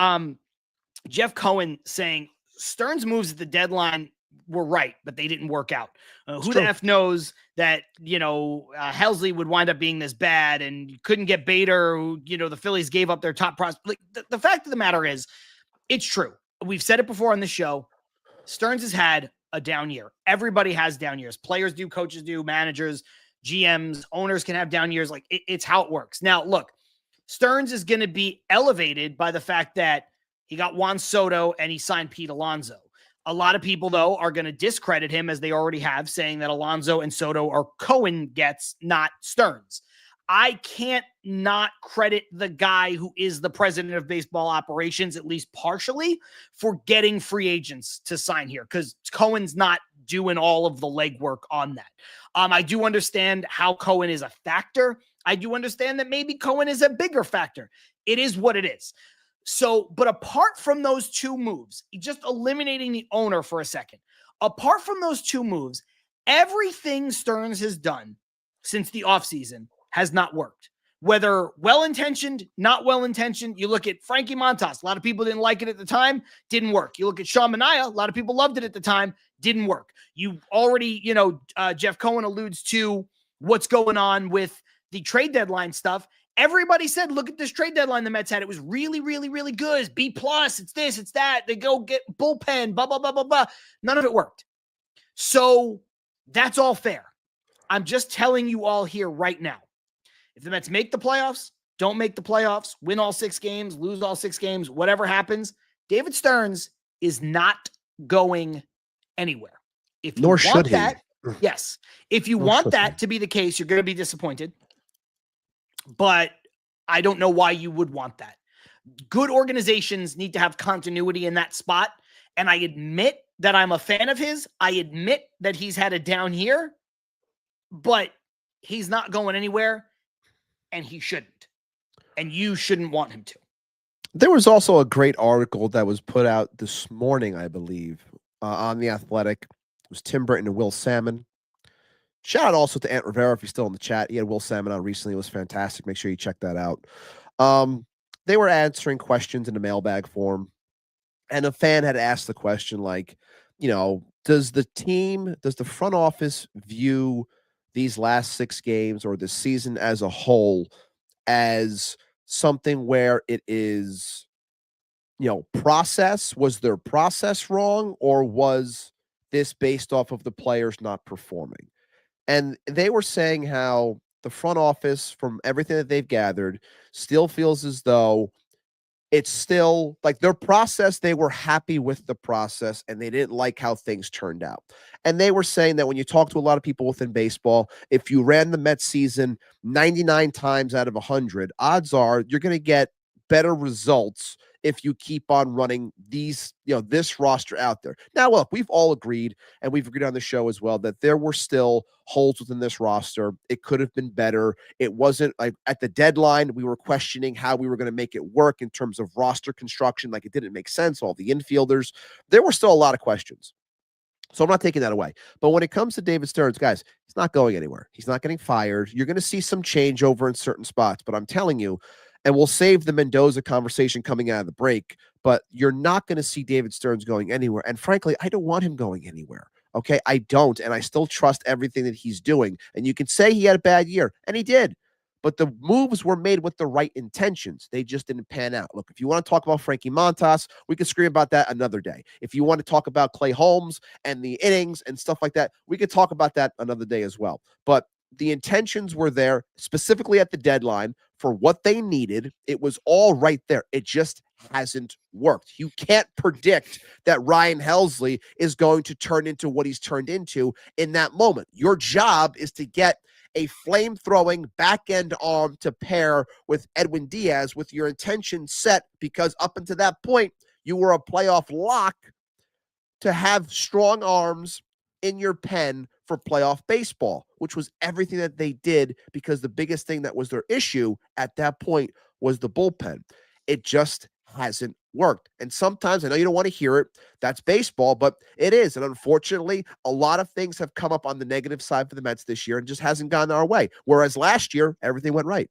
Jeff Cohen saying Stearns' moves at the deadline were right, but they didn't work out. Who the F knows that, Helsley would wind up being this bad, and you couldn't get Bader, who, the Phillies gave up their top prospect. Like, the fact of the matter is, it's true. We've said it before on the show. Stearns has had a down year. Everybody has down years. Players do, coaches do, managers, GMs, owners can have down years. Like, it's how it works. Now, look, Stearns is going to be elevated by the fact that he got Juan Soto and he signed Pete Alonso. A lot of people, though, are going to discredit him, as they already have, saying that Alonso and Soto are Cohen gets, not Stearns. I can't not credit the guy who is the president of baseball operations, at least partially, for getting free agents to sign here, because Cohen's not doing all of the legwork on that. I do understand how Cohen is a factor. I do understand that maybe Cohen is a bigger factor. It is what it is. So, but apart from those two moves, just eliminating the owner for a second, apart from those two moves, everything Stearns has done since the offseason has not worked. Whether well-intentioned, not well-intentioned, you look at Frankie Montas, a lot of people didn't like it at the time, didn't work. You look at Sean Manaea, a lot of people loved it at the time, didn't work. You already, Jeff Cohen alludes to what's going on with the trade deadline stuff. Everybody said, look at this trade deadline the Mets had. It was really, really, really good. It's B+. It's this, it's that. They go get bullpen, blah, blah, blah, blah, blah. None of it worked. So that's all fair. I'm just telling you all here right now. If the Mets make the playoffs, don't make the playoffs, win all 6 games, lose all 6 games, whatever happens, David Stearns is not going anywhere. If you Nor want should that, he. yes. If you want that to be the case, you're going to be disappointed. But I don't know why you would want that. Good organizations need to have continuity in that spot. And I admit that I'm a fan of his. I admit that he's had a down year, but he's not going anywhere, and he shouldn't. And you shouldn't want him to. There was also a great article that was put out this morning, I believe, on The Athletic. It was Tim Britton and Will Salmon. Shout out also to Ant Rivera if he's still in the chat. He had Will Salmon on recently. It was fantastic. Make sure you check that out. They were answering questions in the mailbag form, and a fan had asked the question, like, does the front office view these last 6 games or the season as a whole as something where it is, process? Was their process wrong, or was this based off of the players not performing? And they were saying how the front office, from everything that they've gathered, still feels as though it's still like their process. They were happy with the process, and they didn't like how things turned out. And they were saying that when you talk to a lot of people within baseball, if you ran the Mets season 99 times out of 100, odds are you're going to get better results if you keep on running these, this roster out there. Now, look, we've all agreed, and we've agreed on the show as well, that there were still holes within this roster. It could have been better. It wasn't like at the deadline, we were questioning how we were going to make it work in terms of roster construction. Like, it didn't make sense. All the infielders, there were still a lot of questions. So I'm not taking that away. But when it comes to David Stearns, guys, he's not going anywhere. He's not getting fired. You're going to see some changeover in certain spots, but I'm telling you, and we'll save the Mendoza conversation coming out of the break, but you're not going to see David Stearns going anywhere. And frankly, I don't want him going anywhere. Okay, I don't. And I still trust everything that he's doing. And you can say he had a bad year, and he did. but the moves were made with the right intentions. They just didn't pan out. Look, if you want to talk about Frankie Montas, we could scream about that another day. If you want to talk about Clay Holmes and the innings and stuff like that, we could talk about that another day as well. But the intentions were there specifically at the deadline for what they needed. It was all right there. It just hasn't worked. You can't predict that Ryan Helsley is going to turn into what he's turned into in that moment. Your job is to get a flame-throwing back-end arm to pair with Edwin Diaz with your intention set, because up until that point, you were a playoff lock to have strong arms in your pen for playoff baseball, which was everything that they did, because the biggest thing that was their issue at that point was the bullpen. It just hasn't worked. And sometimes, I know you don't want to hear it, that's baseball, but it is. And unfortunately, a lot of things have come up on the negative side for the Mets this year and just hasn't gone our way. Whereas last year, everything went right.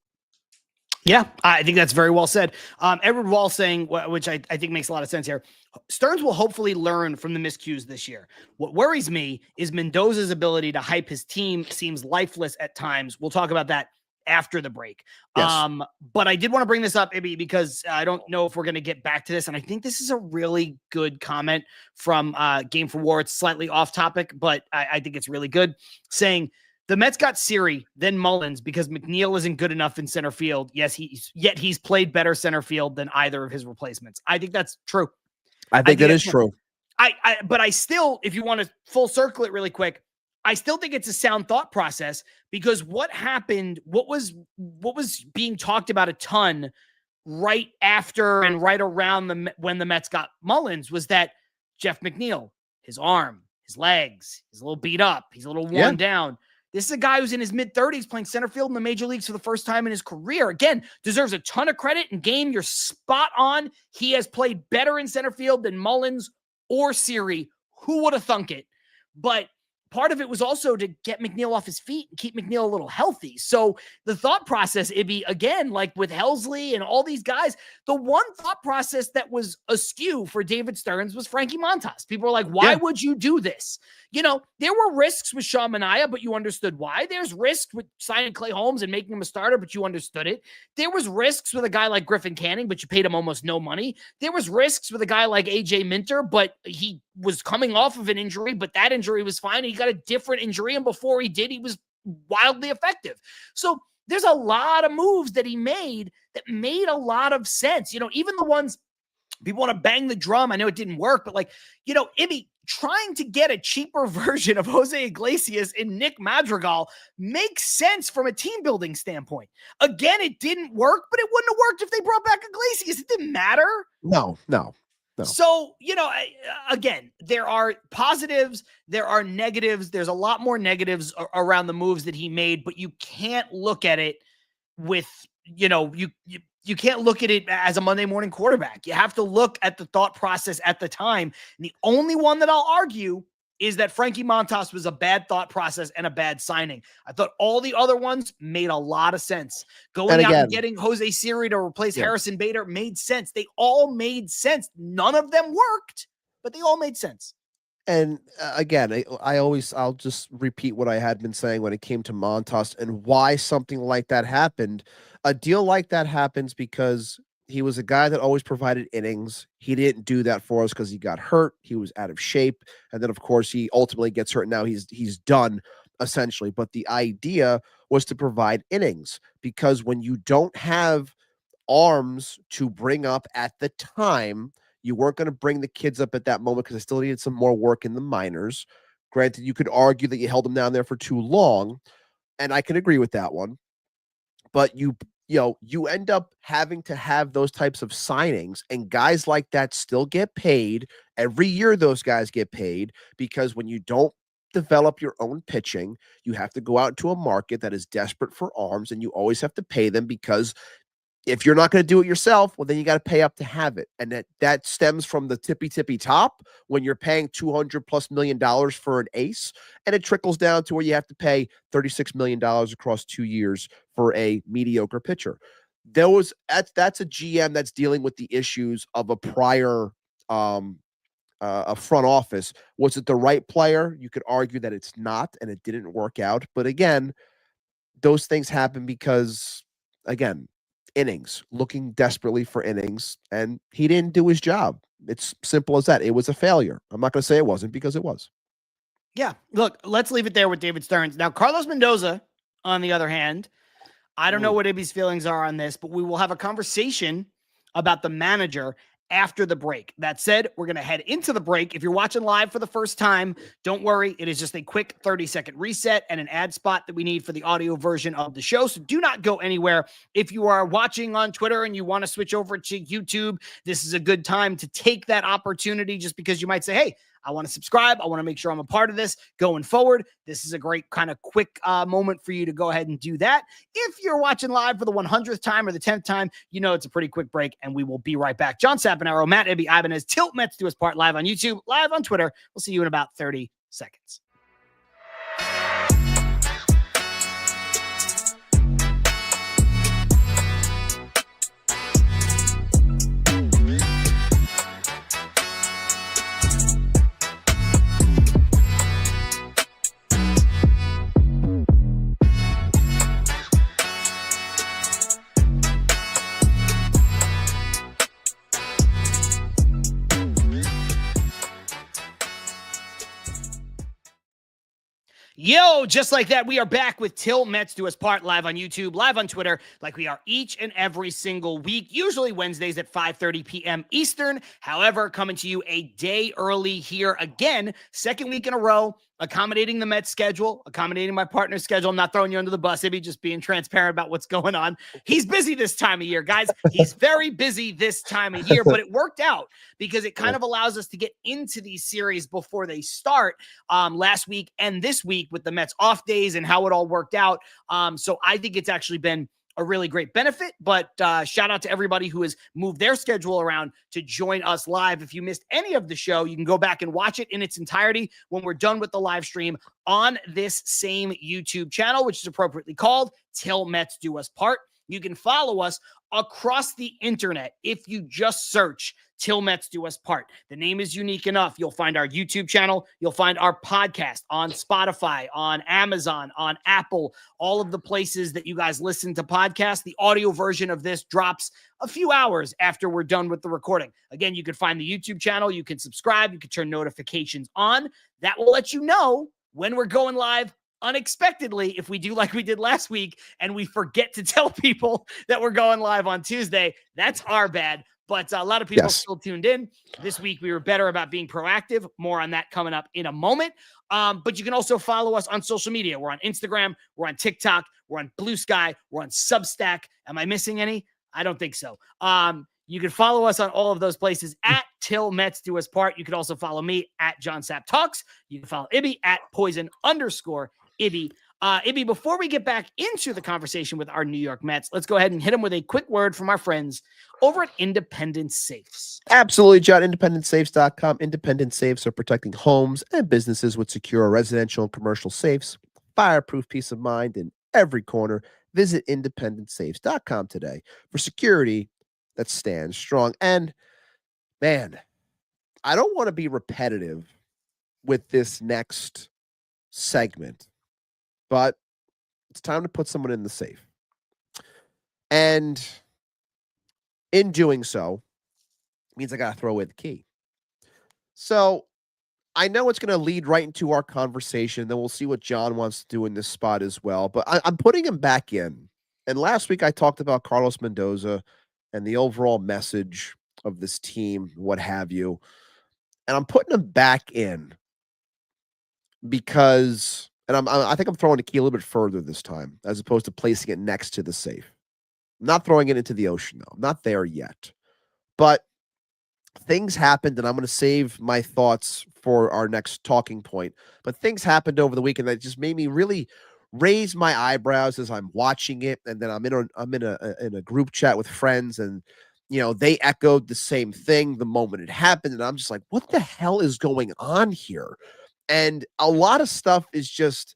Yeah, I think that's very well said. Edward Wall saying, which I think makes a lot of sense here, Stearns will hopefully learn from the miscues this year. What worries me is Mendoza's ability to hype his team seems lifeless at times. We'll talk about that after the break. Yes. But I did want to bring this up, Ibby, because I don't know if we're going to get back to this. And I think this is a really good comment from Game for War. It's slightly off topic, but I think it's really good, saying, the Mets got Siri, then Mullins, because McNeil isn't good enough in center field. Yes, he's played better center field than either of his replacements. I think that's true. I think that is true. But I still, if you want to full circle it really quick, I still think it's a sound thought process, because what happened, what was being talked about a ton right after and right around when the Mets got Mullins was that Jeff McNeil, his arm, his legs, he's a little beat up, he's a little worn down. This is a guy who's in his mid-30s playing center field in the major leagues for the first time in his career. Again, deserves a ton of credit. And Game, you're spot on. He has played better in center field than Mullins or Siri. Who would have thunk it? But part of it was also to get McNeil off his feet and keep McNeil a little healthy. So the thought process, Ibby, again, like with Helsley and all these guys, the one thought process that was askew for David Stearns was Frankie Montas. People were like, why would you do this? You know, there were risks with Sean Manaea, but you understood why. There's risks with signing Clay Holmes and making him a starter, but you understood it. There was risks with a guy like Griffin Canning, but you paid him almost no money. There was risks with a guy like AJ Minter, but he was coming off of an injury, but that injury was fine. He got a different injury, and before he did, he was wildly effective. So there's a lot of moves that he made that made a lot of sense. You know, even the ones people want to bang the drum. I know it didn't work, but like, you know, Ibby, trying to get a cheaper version of Jose Iglesias in Nick Madrigal makes sense from a team building standpoint. Again, it didn't work, but it wouldn't have worked if they brought back Iglesias. It didn't matter. No. So, you know, again, there are positives, there are negatives. There's a lot more negatives around the moves that he made, but you can't look at it with, you know, you can't look at it as a Monday morning quarterback. You have to look at the thought process at the time. And the only one that I'll argue is that Frankie Montas was a bad thought process and a bad signing. I thought all the other ones made a lot of sense. Going out and getting Jose Siri to replace Harrison Bader made sense. They all made sense. None of them worked, but they all made sense. And again, I'll just repeat what I had been saying when it came to Montas and why something like that happened. A deal like that happens because he was a guy that always provided innings. He didn't do that for us because he got hurt. He was out of shape. And then, of course, he ultimately gets hurt. Now he's done, essentially. But the idea was to provide innings, because when you don't have arms to bring up at the time, you weren't going to bring the kids up at that moment because I still needed some more work in the minors. Granted, you could argue that you held them down there for too long, and I can agree with that one. But you end up having to have those types of signings, and guys like that still get paid. Every year those guys get paid, because when you don't develop your own pitching, you have to go out into a market that is desperate for arms, and you always have to pay them, because if you're not going to do it yourself, well, then you got to pay up to have it. And that stems from the tippy top when you're paying $200+ million for an ace, and it trickles down to where you have to pay $36 million across 2 years for a mediocre pitcher. That's a GM that's dealing with the issues of a prior a front office. Was it the right player? You could argue that it's not, and it didn't work out. But again, those things happen because, again, innings, looking desperately for innings, and he didn't do his job. It's simple as that. It was a failure. I'm not going to say it wasn't, because it was. Yeah. Look, let's leave it there with David Stearns. Now, Carlos Mendoza, on the other hand, I don't know what Ibby's feelings are on this, but we will have a conversation about the manager after the break. That said, we're going to head into the break. If you're watching live for the first time, don't worry. It is just a quick 30-second reset and an ad spot that we need for the audio version of the show. So do not go anywhere. If you are watching on Twitter and you want to switch over to YouTube, this is a good time to take that opportunity, just because you might say, hey, I want to subscribe. I want to make sure I'm a part of this going forward. This is a great kind of quick moment for you to go ahead and do that. If you're watching live for the 100th time or the 10th time, you know it's a pretty quick break, and we will be right back. John Saponaro, Matt Ibanez, Til Mets Do Us Part, live on YouTube, live on Twitter. We'll see you in about 30 seconds. Yo, just like that, we are back with Til Mets Do Us Part, live on YouTube, live on Twitter, like we are each and every single week, usually Wednesdays at 5:30 p.m. Eastern. However, coming to you a day early here again, second week in a row, accommodating the Mets schedule, accommodating my partner's schedule. I'm not throwing you under the bus, Ibby, just being transparent about what's going on. He's busy this time of year, guys. He's very busy this time of year, but it worked out because it kind of allows us to get into these series before they start last week and this week with the Mets off days and how it all worked out. So I think it's actually been a really great benefit, but shout out to everybody who has moved their schedule around to join us live. If you missed any of the show, you can go back and watch it in its entirety when we're done with the live stream on this same YouTube channel, which is appropriately called Til Mets Do Us Part. You can follow us across the internet if you just search Til Mets Do Us Part. The name is unique enough. You'll find our YouTube channel. You'll find our podcast on Spotify, on Amazon, on Apple, all of the places that you guys listen to podcasts. The audio version of this drops a few hours after we're done with the recording. Again, you can find the YouTube channel. You can subscribe. You can turn notifications on. That will let you know when we're going live unexpectedly, if we do like we did last week and we forget to tell people that we're going live on Tuesday. That's our bad. But a lot of people still tuned in. This week, we were better about being proactive. More on that coming up in a moment. But you can also follow us on social media. We're on Instagram. We're on TikTok. We're on Blue Sky. We're on Substack. Am I missing any? I don't think so. You can follow us on all of those places at Til Mets Do Us Part. You can also follow me at John Sapp Talks. You can follow Ibby at Poison_Ibby. Ibby, before we get back into the conversation with our New York Mets, let's go ahead and hit them with a quick word from our friends over at Independent Safes. Absolutely, John. IndependentSafes.com. Independent Safes are protecting homes and businesses with secure residential and commercial safes. Fireproof peace of mind in every corner. Visit IndependentSafes.com today for security that stands strong. And, man, I don't want to be repetitive with this next segment, but it's time to put someone in the safe. And in doing so, it means I got to throw away the key. So I know it's going to lead right into our conversation. Then we'll see what John wants to do in this spot as well. But I'm putting him back in. And last week I talked about Carlos Mendoza and the overall message of this team, what have you. And I'm putting him back in because, and I think I'm throwing the key a little bit further this time, as opposed to placing it next to the safe. I'm not throwing it into the ocean, though. I'm not there yet. But things happened, and I'm going to save my thoughts for our next talking point. But things happened over the weekend that just made me really raise my eyebrows as I'm watching it. And then I'm in a group chat with friends, and they echoed the same thing the moment it happened. And I'm just like, what the hell is going on here? And a lot of stuff is just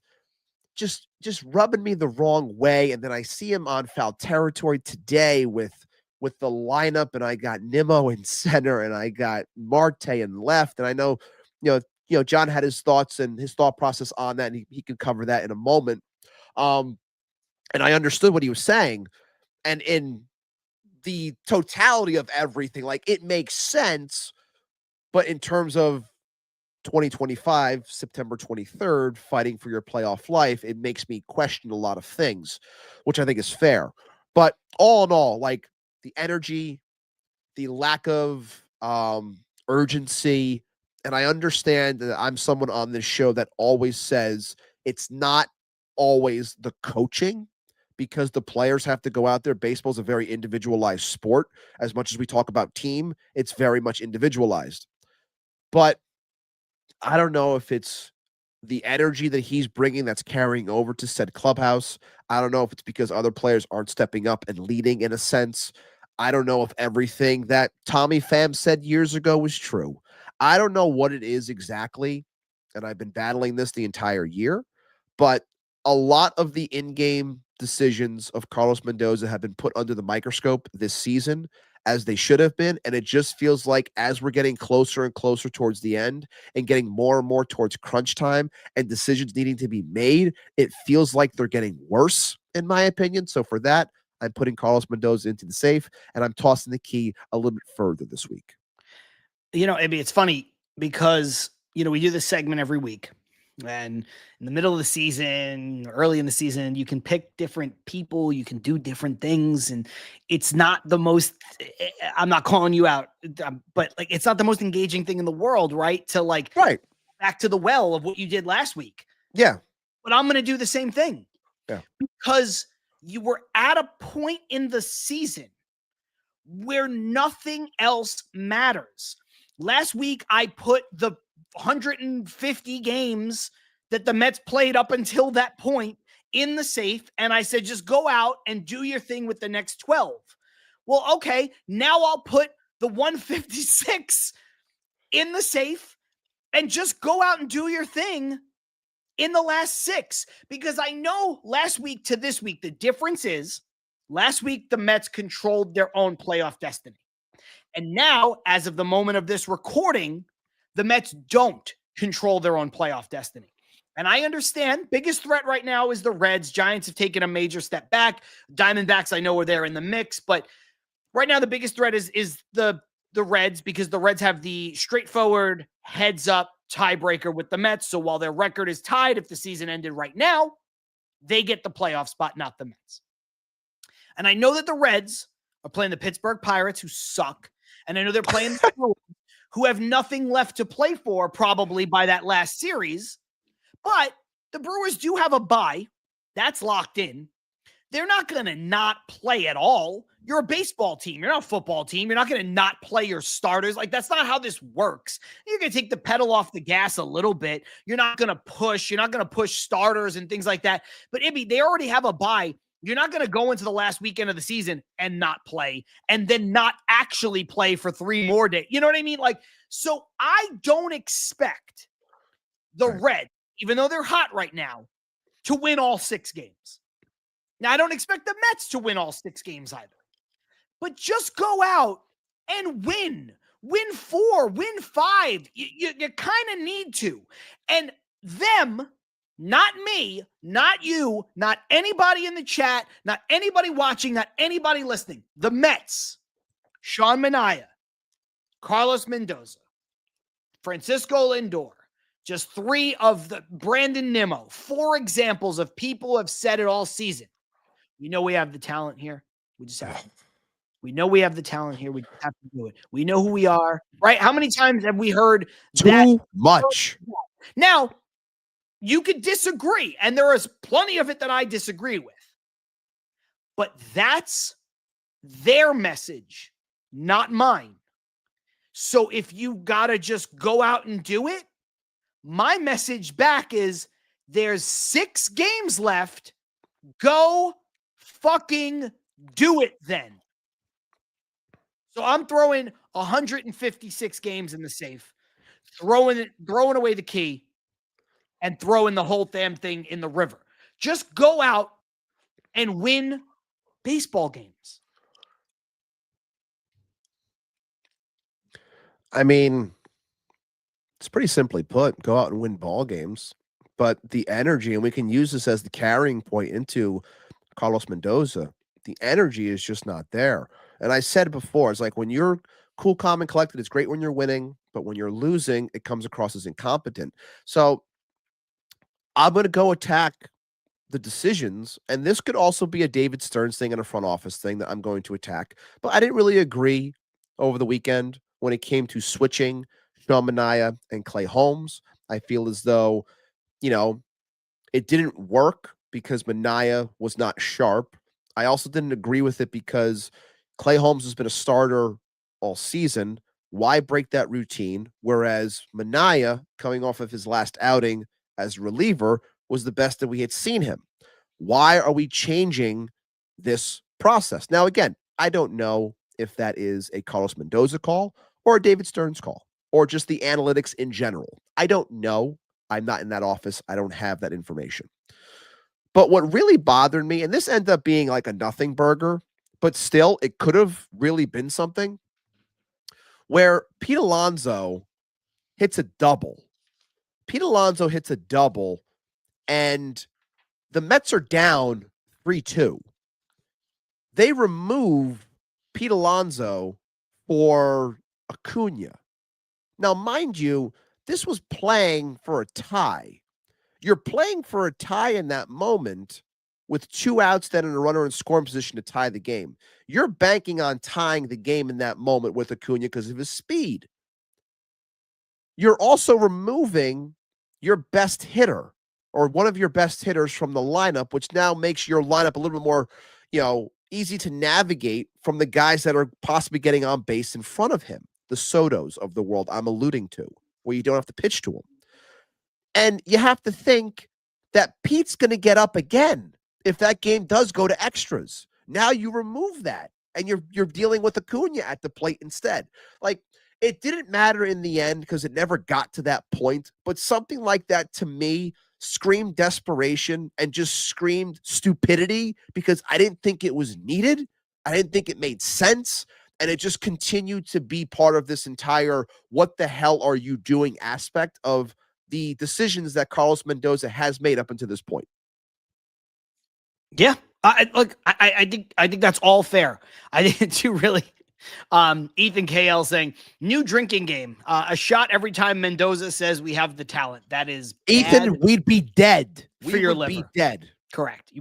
rubbing me the wrong way. And then I see him on foul territory today with the lineup, and I got Nimmo in center, and I got Marte in left. And I know, John had his thoughts and his thought process on that, and he can cover that in a moment. And I understood what he was saying. And in the totality of everything, like, it makes sense. But in terms of 2025, September 23rd, fighting for your playoff life, it makes me question a lot of things, which I think is fair. But all in all, like, the energy, the lack of urgency, and I understand that I'm someone on this show that always says it's not always the coaching, because the players have to go out there. Baseball is a very individualized sport. As much as we talk about team, it's very much individualized. But I don't know if it's the energy that he's bringing that's carrying over to said clubhouse. I don't know if it's because other players aren't stepping up and leading in a sense. I don't know if everything that Tommy Pham said years ago was true. I don't know what it is exactly, and I've been battling this the entire year, but a lot of the in-game decisions of Carlos Mendoza have been put under the microscope this season, as they should have been, and it just feels like as we're getting closer and closer towards the end and getting more and more towards crunch time and decisions needing to be made, it feels like they're getting worse, in my opinion. So for that, I'm putting Carlos Mendoza into the safe, and I'm tossing the key a little bit further this week. You know, Ibby, it's funny because, you know, we do this segment every week. And in the middle of the season, early in the season, you can pick different people, you can do different things. And it's not the most, I'm not calling you out, but like, it's not the most engaging thing in the world, right? To like, back to the well of what you did last week. Yeah. But I'm going to do the same thing. Yeah. Because you were at a point in the season where nothing else matters. Last week, I put the 150 games that the Mets played up until that point in the safe. And I said, just go out and do your thing with the next 12. Well, okay, now I'll put the 156 in the safe and just go out and do your thing in the last 6. Because I know last week to this week, the difference is last week, the Mets controlled their own playoff destiny. And now, as of the moment of this recording, the Mets don't control their own playoff destiny. And I understand biggest threat right now is the Reds. Giants have taken a major step back. Diamondbacks, I know, are there in the mix. But right now, the biggest threat is the Reds, because the Reds have the straightforward heads-up tiebreaker with the Mets. So while their record is tied, if the season ended right now, they get the playoff spot, not the Mets. And I know that the Reds are playing the Pittsburgh Pirates, who suck. And I know they're playing the Brewers, who have nothing left to play for probably by that last series. But the Brewers do have a bye. That's locked in. They're not going to not play at all. You're a baseball team. You're not a football team. You're not going to not play your starters. Like, that's not how this works. You're going to take the pedal off the gas a little bit. You're not going to push. You're not going to push starters and things like that. But, Ibby, they already have a bye. You're not going to go into the last weekend of the season and not play and then not actually play for 3 more days. You know what I mean? Like, so I don't expect the Reds, even though they're hot right now, to win all 6 games. Now, I don't expect the Mets to win all 6 games either. But just go out and win. Win 4, win 5. You kind of need to. And them, not me, not you, not anybody in the chat, not anybody watching, not anybody listening. The Mets, Sean Manaea, Carlos Mendoza, Francisco Lindor, just 3 of the Brandon Nimmo, 4 examples of people who have said it all season. We know we have the talent here. We just have to. We know we have the talent here. We just have to do it. We know who we are, right? How many times have we heard that? Too much. Now, you could disagree, and there is plenty of it that I disagree with. But that's their message, not mine. So if you got to just go out and do it, my message back is there's 6 games left. Go fucking do it then. So I'm throwing 156 games in the safe, throwing away the key, and throwing the whole damn thing in the river. Just go out and win baseball games. I mean, it's pretty simply put, go out and win ball games. But the energy, and we can use this as the carrying point into Carlos Mendoza, the energy is just not there. And I said before, it's like when you're cool, calm, and collected, it's great when you're winning, but when you're losing, it comes across as incompetent. So I'm going to go attack the decisions, and this could also be a David Stearns thing and a front office thing that I'm going to attack. But I didn't really agree over the weekend when it came to switching Sean Manaea and Clay Holmes. I feel as though, it didn't work because Manaea was not sharp. I also didn't agree with it because Clay Holmes has been a starter all season. Why break that routine? Whereas Manaea, coming off of his last outing as reliever, was the best that we had seen him. Why are we changing this process? Now, again, I don't know if that is a Carlos Mendoza call or a David Stearns call or just the analytics in general. I don't know. I'm not in that office. I don't have that information. But what really bothered me, and this ended up being like a nothing burger, but still, it could have really been something, where Pete Alonso hits a double. Pete Alonso hits a double, and the Mets are down 3-2. They remove Pete Alonso for Acuna. Now, mind you, this was playing for a tie. You're playing for a tie in that moment with 2 outs, then and a runner in scoring position to tie the game. You're banking on tying the game in that moment with Acuna because of his speed. You're also removing your best hitter or one of your best hitters from the lineup, which now makes your lineup a little bit more, easy to navigate from the guys that are possibly getting on base in front of him, the Sotos of the world I'm alluding to, where you don't have to pitch to them. And you have to think that Pete's going to get up again if that game does go to extras. Now you remove that, and you're dealing with Acuna at the plate instead. Like, it didn't matter in the end because it never got to that point, but something like that to me screamed desperation and just screamed stupidity because I didn't think it was needed. I didn't think it made sense. And it just continued to be part of this entire what the hell are you doing aspect of the decisions that Carlos Mendoza has made up until this point. Yeah. I think that's all fair. I think too really Ethan KL saying new drinking game, a shot every time Mendoza says we have the talent. That is Ethan, we'd be dead. For your liver. Be dead. Correct.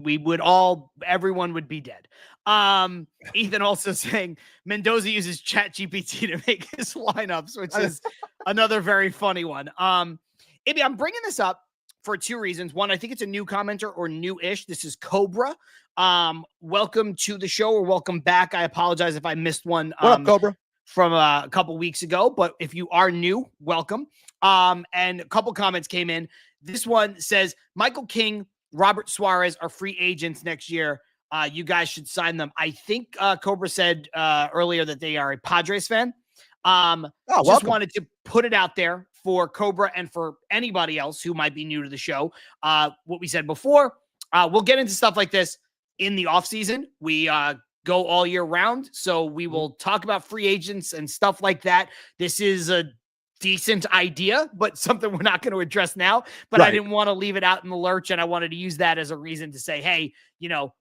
Everyone would be dead. Ethan also saying Mendoza uses ChatGPT to make his lineups, which is another very funny one. Ibby, I'm bringing this up for 2 reasons. One, I think it's a new commenter or new-ish. This is Cobra. Welcome to the show or welcome back. I apologize if I missed one. What up, Cobra? From a couple weeks ago, but if you are new, welcome. And a couple comments came in. This one says, Michael King, Robert Suarez are free agents next year. You guys should sign them. I think Cobra said earlier that they are a Padres fan. Just wanted to put it out there for Cobra and for anybody else who might be new to the show. What we said before, we'll get into stuff like this in the off season. We go all year round. So we will talk about free agents and stuff like that. This is a decent idea, but something we're not going to address now. But right. I didn't want to leave it out in the lurch, and I wanted to use that as a reason to say, hey,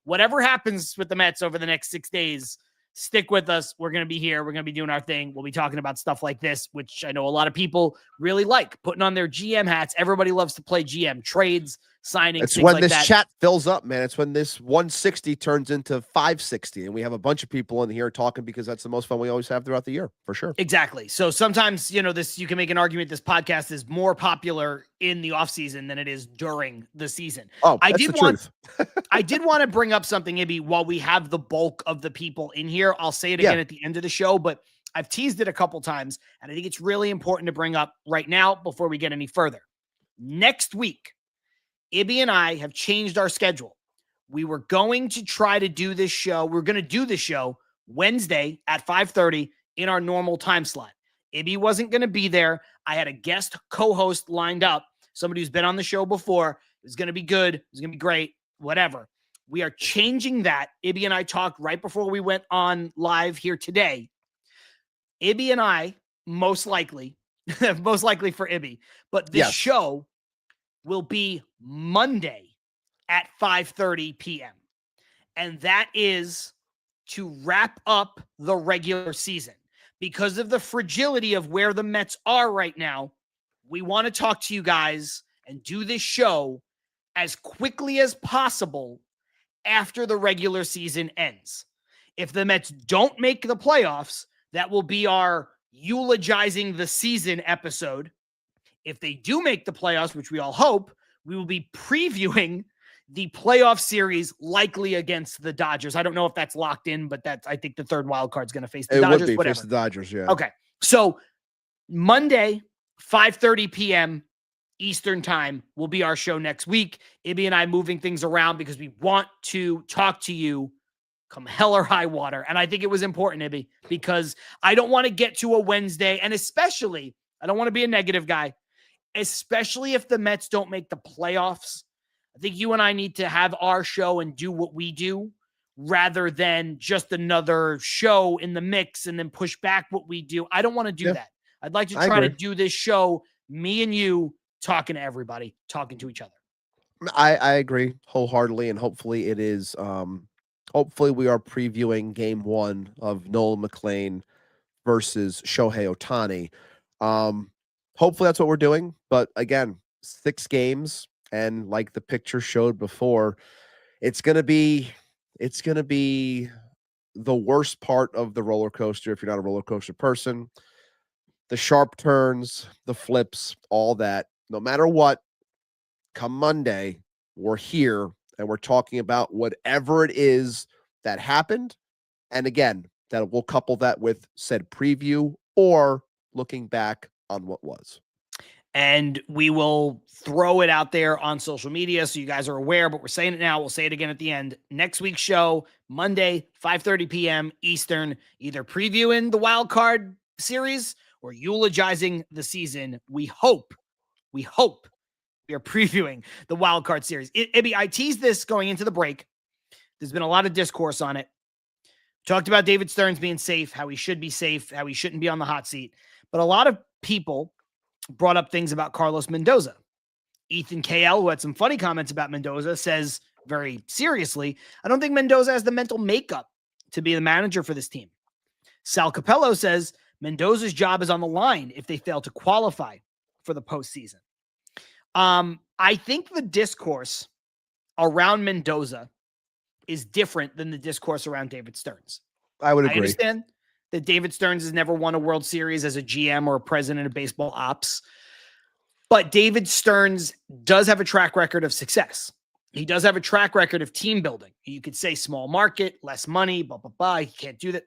whatever happens with the Mets over the next 6 days, stick with us. We're going to be here. We're going to be doing our thing. We'll be talking about stuff like this, which I know a lot of people really like, putting on their GM hats. Everybody loves to play GM trades, signings. It's when this chat fills up, man. It's when this 160 turns into 560, and we have a bunch of people in here talking because that's the most fun we always have throughout the year, for sure. Exactly. So sometimes, you can make an argument this podcast is more popular in the offseason than it is during the season. Oh, that's the truth. I did want to bring up something, Ibby, while we have the bulk of the people in here. I'll say it again at the end of the show, but I've teased it a couple times, and I think it's really important to bring up right now before we get any further. Next week, Ibby and I have changed our schedule. We were going to try to do this show. We're going to do the show Wednesday at 5:30 in our normal time slot. Ibby wasn't going to be there. I had a guest co-host lined up, somebody who's been on the show before. It was going to be good. It was going to be great, whatever. We are changing that. Ibby and I talked right before we went on live here today. Ibby and I, most likely for Ibby, but this show will be Monday at 5:30 p.m. and that is to wrap up the regular season. Because of the fragility of where the Mets are right now, we want to talk to you guys and do this show as quickly as possible after the regular season ends. If the Mets don't make the playoffs, that will be our eulogizing the season episode. If they do make the playoffs, which we all hope, we will be previewing the playoff series likely against the Dodgers. I don't know if that's locked in, but I think the third wild card is going to face the Dodgers. Would be whatever. face the Dodgers, yeah. Okay. So Monday, 5:30 p.m. Eastern time will be our show next week. Ibby and I moving things around because we want to talk to you come hell or high water. And I think it was important, Ibby, because I don't want to get to a Wednesday, and especially, I don't want to be a negative guy, especially if the Mets don't make the playoffs. I think you and I need to have our show and do what we do rather than just another show in the mix and then push back what we do. I don't want to do that. I'd like to try to do this show, me and you, talking to everybody, talking to each other. I agree wholeheartedly, and hopefully it is hopefully we are previewing game 1 of Nolan McLean versus Shohei Ohtani. Hopefully that's what we're doing, but again, 6 games, and like the picture showed before, it's going to be the worst part of the roller coaster if you're not a roller coaster person. The sharp turns, the flips, all that. No matter what, come Monday, we're here and we're talking about whatever it is that happened. And again, that we'll couple that with said preview or looking back on what was. And we will throw it out there on social media so you guys are aware, but we're saying it now. We'll say it again at the end. Next week's show, Monday, 5:30 p.m. Eastern, either previewing the wild card series or eulogizing the season. We hope we are previewing the wild card series. Ibby, I teased this going into the break. There's been a lot of discourse on it. Talked about David Stearns being safe, how he should be safe, how he shouldn't be on the hot seat. But a lot of people brought up things about Carlos Mendoza. Ethan KL, who had some funny comments about Mendoza, says very seriously, I don't think Mendoza has the mental makeup to be the manager for this team. Sal Capello says Mendoza's job is on the line if they fail to qualify for the postseason. I think the discourse around Mendoza is different than the discourse around David Stearns. I would agree. I understand that David Stearns has never won a World Series as a GM or a president of baseball ops, but David Stearns does have a track record of success. He does have a track record of team building. You could say small market, less money, blah, blah, blah. He can't do that.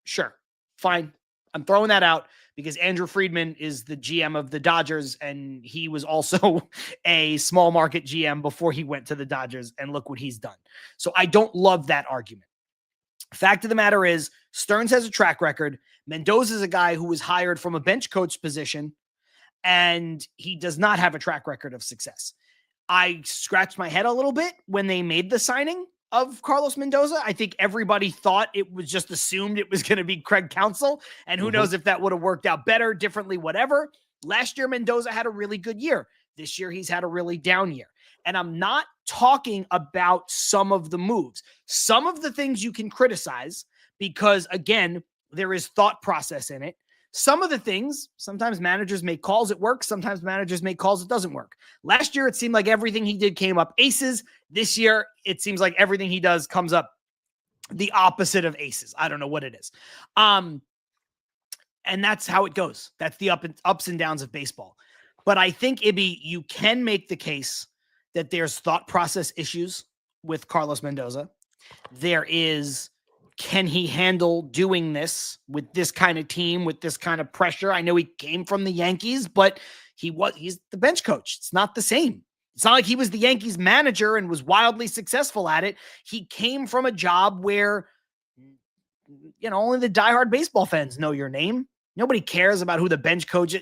Sure. Fine. I'm throwing that out because Andrew Friedman is the GM of the Dodgers, and he was also a small market GM before he went to the Dodgers, and look what he's done. So I don't love that argument. Fact of the matter is, Stearns has a track record. Mendoza is a guy who was hired from a bench coach position, and he does not have a track record of success. I scratched my head a little bit when they made the signing of Carlos Mendoza. I think everybody thought it was just assumed it was going to be Craig Counsell, and who knows if that would have worked out better, differently, whatever. Last year, Mendoza had a really good year. This year, he's had a really down year. And I'm not talking about some of the moves. Some of the things you can criticize because, again, there is thought process in it. Some of the things, sometimes managers make calls, it works. Sometimes managers make calls, it doesn't work. Last year, it seemed like everything he did came up aces. This year, it seems like everything he does comes up the opposite of aces. I don't know what it is. And that's how it goes. That's the ups and downs of baseball. But I think, Ibby, you can make the case that there's thought process issues with Carlos Mendoza. There is, can he handle doing this with this kind of team, with this kind of pressure? I know he came from the Yankees, but he's the bench coach. It's not the same. It's not like he was the Yankees manager and was wildly successful at it. He came from a job where, only the diehard baseball fans know your name. Nobody cares about who the bench coach is.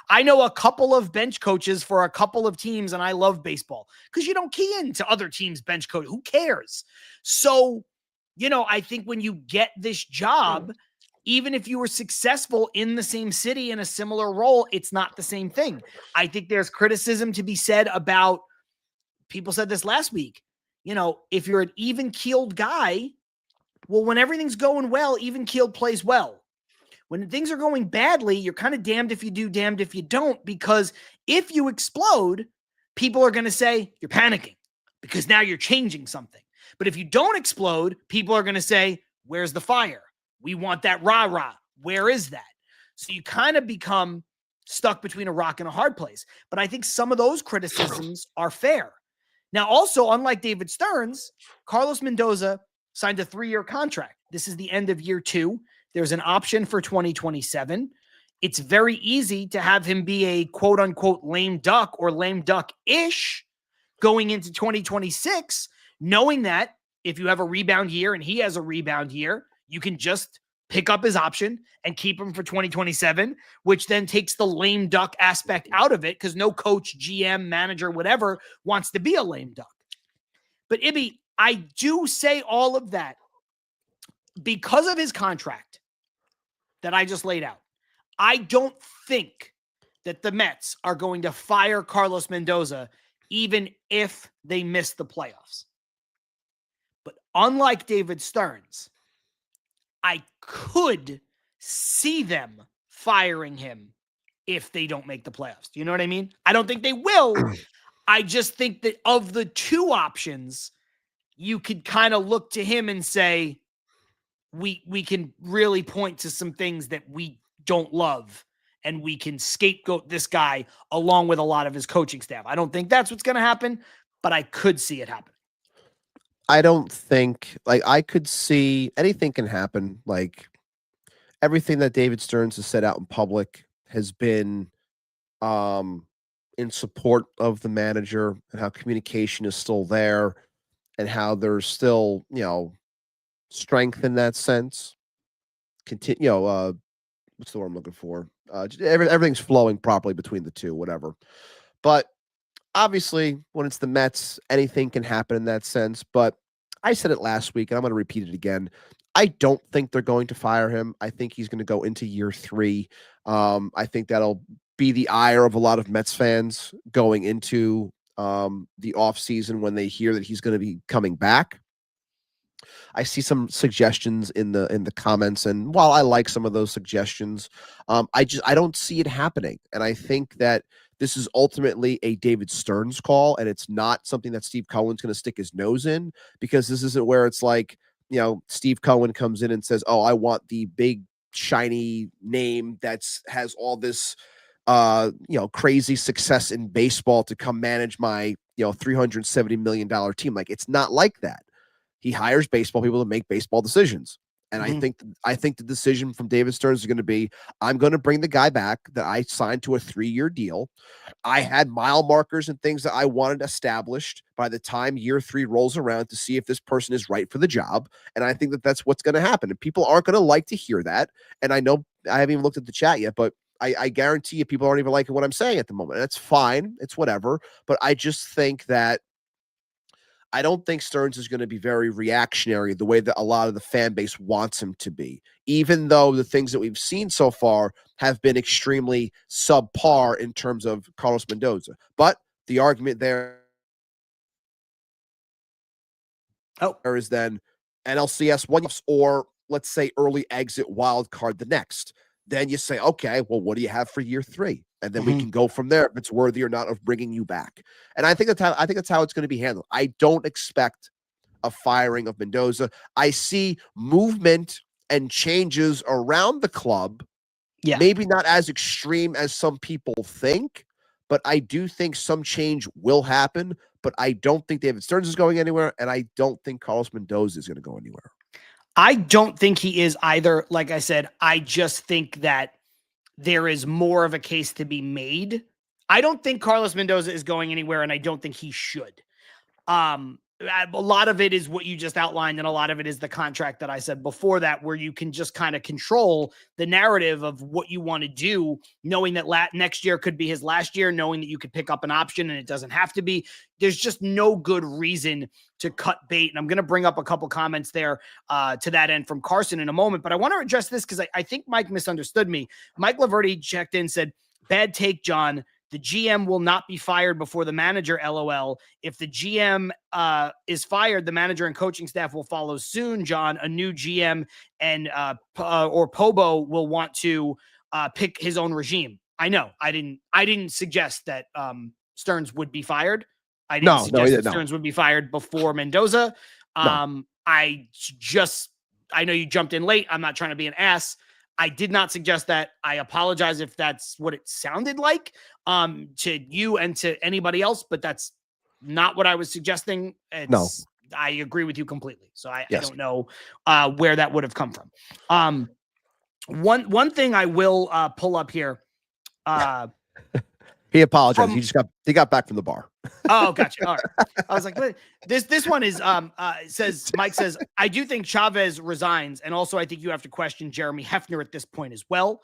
I know a couple of bench coaches for a couple of teams, and I love baseball because you don't key into other teams' bench coach. Who cares? So, I think when you get this job, even if you were successful in the same city in a similar role, it's not the same thing. I think there's criticism to be said about, people said this last week, if you're an even-keeled guy, well, when everything's going well, even-keeled plays well. When things are going badly, you're kind of damned if you do, damned if you don't, because if you explode, people are going to say you're panicking because now you're changing something. But if you don't explode, people are going to say, where's the fire? We want that rah-rah. Where is that? So you kind of become stuck between a rock and a hard place. But I think some of those criticisms are fair. Now, also, unlike David Stearns, Carlos Mendoza signed a 3-year contract. This is the end of year 2. There's an option for 2027. It's very easy to have him be a quote-unquote lame duck or lame duck-ish going into 2026, knowing that if you have a rebound year and he has a rebound year, you can just pick up his option and keep him for 2027, which then takes the lame duck aspect out of it because no coach, GM, manager, whatever wants to be a lame duck. But Ibby, I do say all of that because of his contract that I just laid out. I don't think that the Mets are going to fire Carlos Mendoza even if they miss the playoffs. But unlike David Stearns, I could see them firing him if they don't make the playoffs. Do you know what I mean? I don't think they will. I just think that of the two options, you could kind of look to him and say, we can really point to some things that we don't love, and we can scapegoat this guy along with a lot of his coaching staff. I don't think that's what's going to happen, but I could see it happen. I don't think, I could see anything can happen. Everything that David Stearns has said out in public has been in support of the manager and how communication is still there and how there's still, strength in that sense. What's the word I'm looking for? Everything's flowing properly between the two, whatever. But obviously, when it's the Mets, anything can happen in that sense. But I said it last week, and I'm going to repeat it again. I don't think they're going to fire him. I think he's going to go into year 3. I think that'll be the ire of a lot of Mets fans going into the offseason when they hear that he's going to be coming back. I see some suggestions in the comments, and while I like some of those suggestions, I don't see it happening. And I think that this is ultimately a David Stearns call, and it's not something that Steve Cohen's going to stick his nose in, because this isn't where it's like, Steve Cohen comes in and says, "Oh, I want the big shiny name has all this crazy success in baseball to come manage my $370 million team." It's not like that. He hires baseball people to make baseball decisions. And I think the decision from David Stearns is going to be, I'm going to bring the guy back that I signed to a 3-year deal. I had mile markers and things that I wanted established by the time year 3 rolls around to see if this person is right for the job. And I think that that's what's going to happen. And people aren't going to like to hear that. And I know I haven't even looked at the chat yet, but I guarantee you people aren't even liking what I'm saying at the moment. And that's fine. It's whatever. But I just think that I don't think Stearns is going to be very reactionary the way that a lot of the fan base wants him to be, even though the things that we've seen so far have been extremely subpar in terms of Carlos Mendoza. But the argument there is then NLCS one, or let's say early exit wild card the next. Then you say, okay, well, what do you have for year 3? And then we can go from there if it's worthy or not of bringing you back. And I think that's how it's going to be handled. I don't expect a firing of Mendoza. I see movement and changes around the club. Yeah. Maybe not as extreme as some people think, but I do think some change will happen. But I don't think David Stearns is going anywhere, and I don't think Carlos Mendoza is going to go anywhere. I don't think he is either. Like I said, I just think that there is more of a case to be made. I don't think Carlos Mendoza is going anywhere, and I don't think he should. A lot of it is what you just outlined, and a lot of it is the contract that I said before that, where you can just kind of control the narrative of what you want to do, knowing that next year could be his last year, knowing that you could pick up an option and it doesn't have to be. There's just no good reason to cut bait. And I'm going to bring up a couple comments there to that end from Carson in a moment, but I want to address this because I think Mike misunderstood me. Mike Laverty checked in, said, "Bad take, John. The GM will not be fired before the manager, LOL. If the GM is fired, the manager and coaching staff will follow soon, John. A new GM and or Pobo will want to pick his own regime. I know. I didn't suggest that Stearns would be fired. I didn't suggest that Stearns would be fired before Mendoza. I know you jumped in late. I'm not trying to be an ass. I did not suggest that. I apologize if that's what it sounded like to you and to anybody else, but that's not what I was suggesting. I agree with you completely. So I don't know where that would have come from. One thing I will pull up here. He apologized. He got back from the bar. Oh, gotcha. All right. I was like, wait, this one is Mike says, I do think Chavez resigns, and also I think you have to question Jeremy Hefner at this point as well.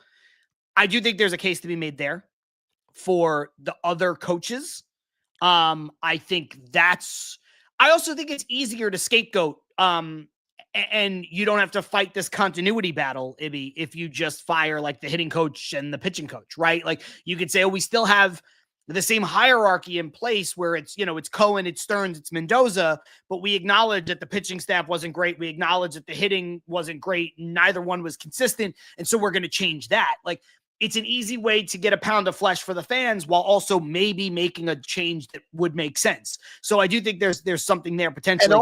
I do think there's a case to be made there for the other coaches. I also think it's easier to scapegoat and you don't have to fight this continuity battle, Ibby, if you just fire like the hitting coach and the pitching coach, right? Like you could say, oh, we still have the same hierarchy in place where it's, it's Cohen, it's Stearns, it's Mendoza, but we acknowledge that the pitching staff wasn't great. We acknowledge that the hitting wasn't great. Neither one was consistent. And so we're going to change that. Like, it's an easy way to get a pound of flesh for the fans while also maybe making a change that would make sense. So I do think there's something there potentially.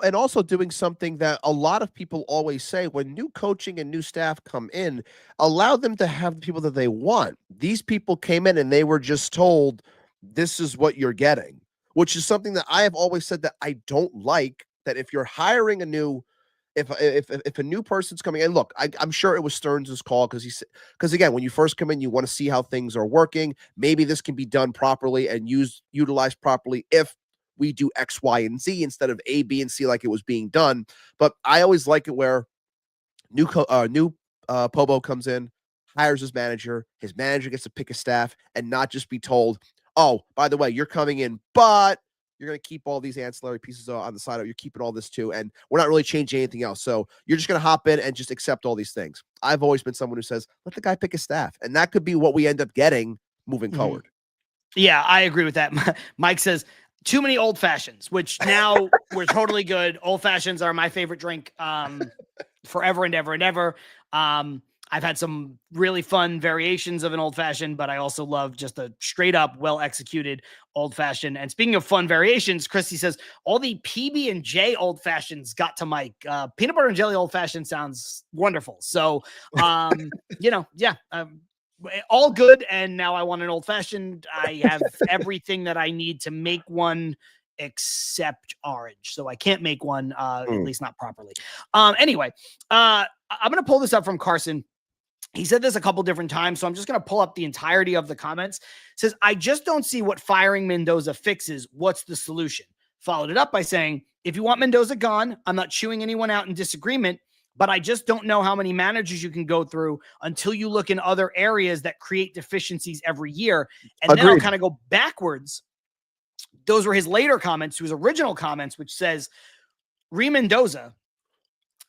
And also doing something that a lot of people always say: when new coaching and new staff come in, allow them to have the people that they want. These people came in and they were just told, this is what you're getting, which is something that I have always said that I don't like. That if you're hiring a new If a new person's coming in, look, I'm sure it was Stearns' call because again, when you first come in, you want to see how things are working. Maybe this can be done properly and utilized properly if we do X, Y, and Z instead of A, B, and C like it was being done. But I always like it where new Pobo comes in, hires his manager gets to pick a staff and not just be told, oh, by the way, you're coming in, but you're going to keep all these ancillary pieces on the side. You're keeping all this too. And we're not really changing anything else. So you're just going to hop in and just accept all these things. I've always been someone who says, let the guy pick his staff. And that could be what we end up getting moving forward. Yeah, I agree with that. Mike says, too many old fashions, which now we're totally good. Old fashions are my favorite drink forever and ever and ever. I've had some really fun variations of an old fashioned, but I also love just a straight up well executed old fashioned. And speaking of fun variations, Christy says all the PB&J old fashions got to Mike. Peanut butter and jelly old fashioned sounds wonderful. So, all good. And now I want an old fashioned. I have everything that I need to make one except orange. So I can't make one, at least not properly. Anyway, I'm going to pull this up from Carson. He said this a couple different times, so I'm just going to pull up the entirety of the comments. It says, I just don't see what firing Mendoza fixes. What's the solution? Followed it up by saying, if you want Mendoza gone, I'm not chewing anyone out in disagreement, but I just don't know how many managers you can go through until you look in other areas that create deficiencies every year. And then I'll kind of go backwards. Those were his later comments to his original comments, which says, Mendoza,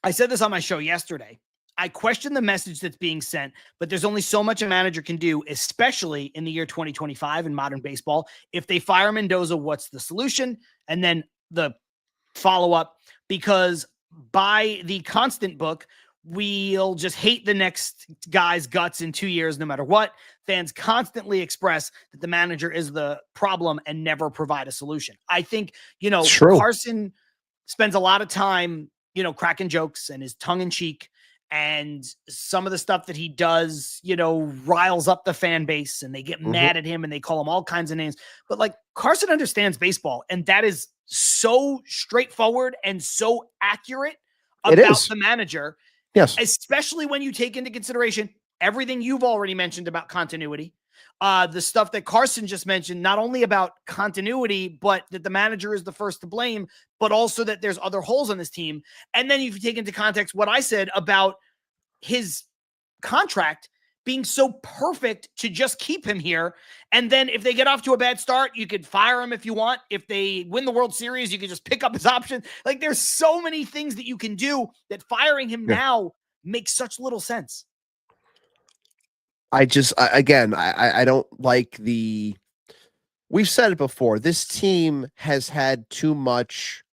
I said this on my show yesterday. I question the message that's being sent, but there's only so much a manager can do, especially in the year 2025 in modern baseball. If they fire Mendoza, what's the solution? And then the follow-up, because by the constant book, we'll just hate the next guy's guts in 2 years, no matter what. Fans constantly express that the manager is the problem and never provide a solution. I think, Carson spends a lot of time, cracking jokes and his tongue in cheek. And some of the stuff that he does, riles up the fan base and they get mad at him and they call him all kinds of names. But like Carson understands baseball, and that is so straightforward and so accurate about the manager. Yes. Especially when you take into consideration everything you've already mentioned about continuity. The stuff that Carson just mentioned, not only about continuity, but that the manager is the first to blame, but also that there's other holes on this team. And then if you take into context what I said about his contract being so perfect to just keep him here. And then if they get off to a bad start, you could fire him if you want. If they win the World Series, you could just pick up his option. Like there's so many things that you can do that firing him now makes such little sense. I don't like the We've said it before. This team has had too much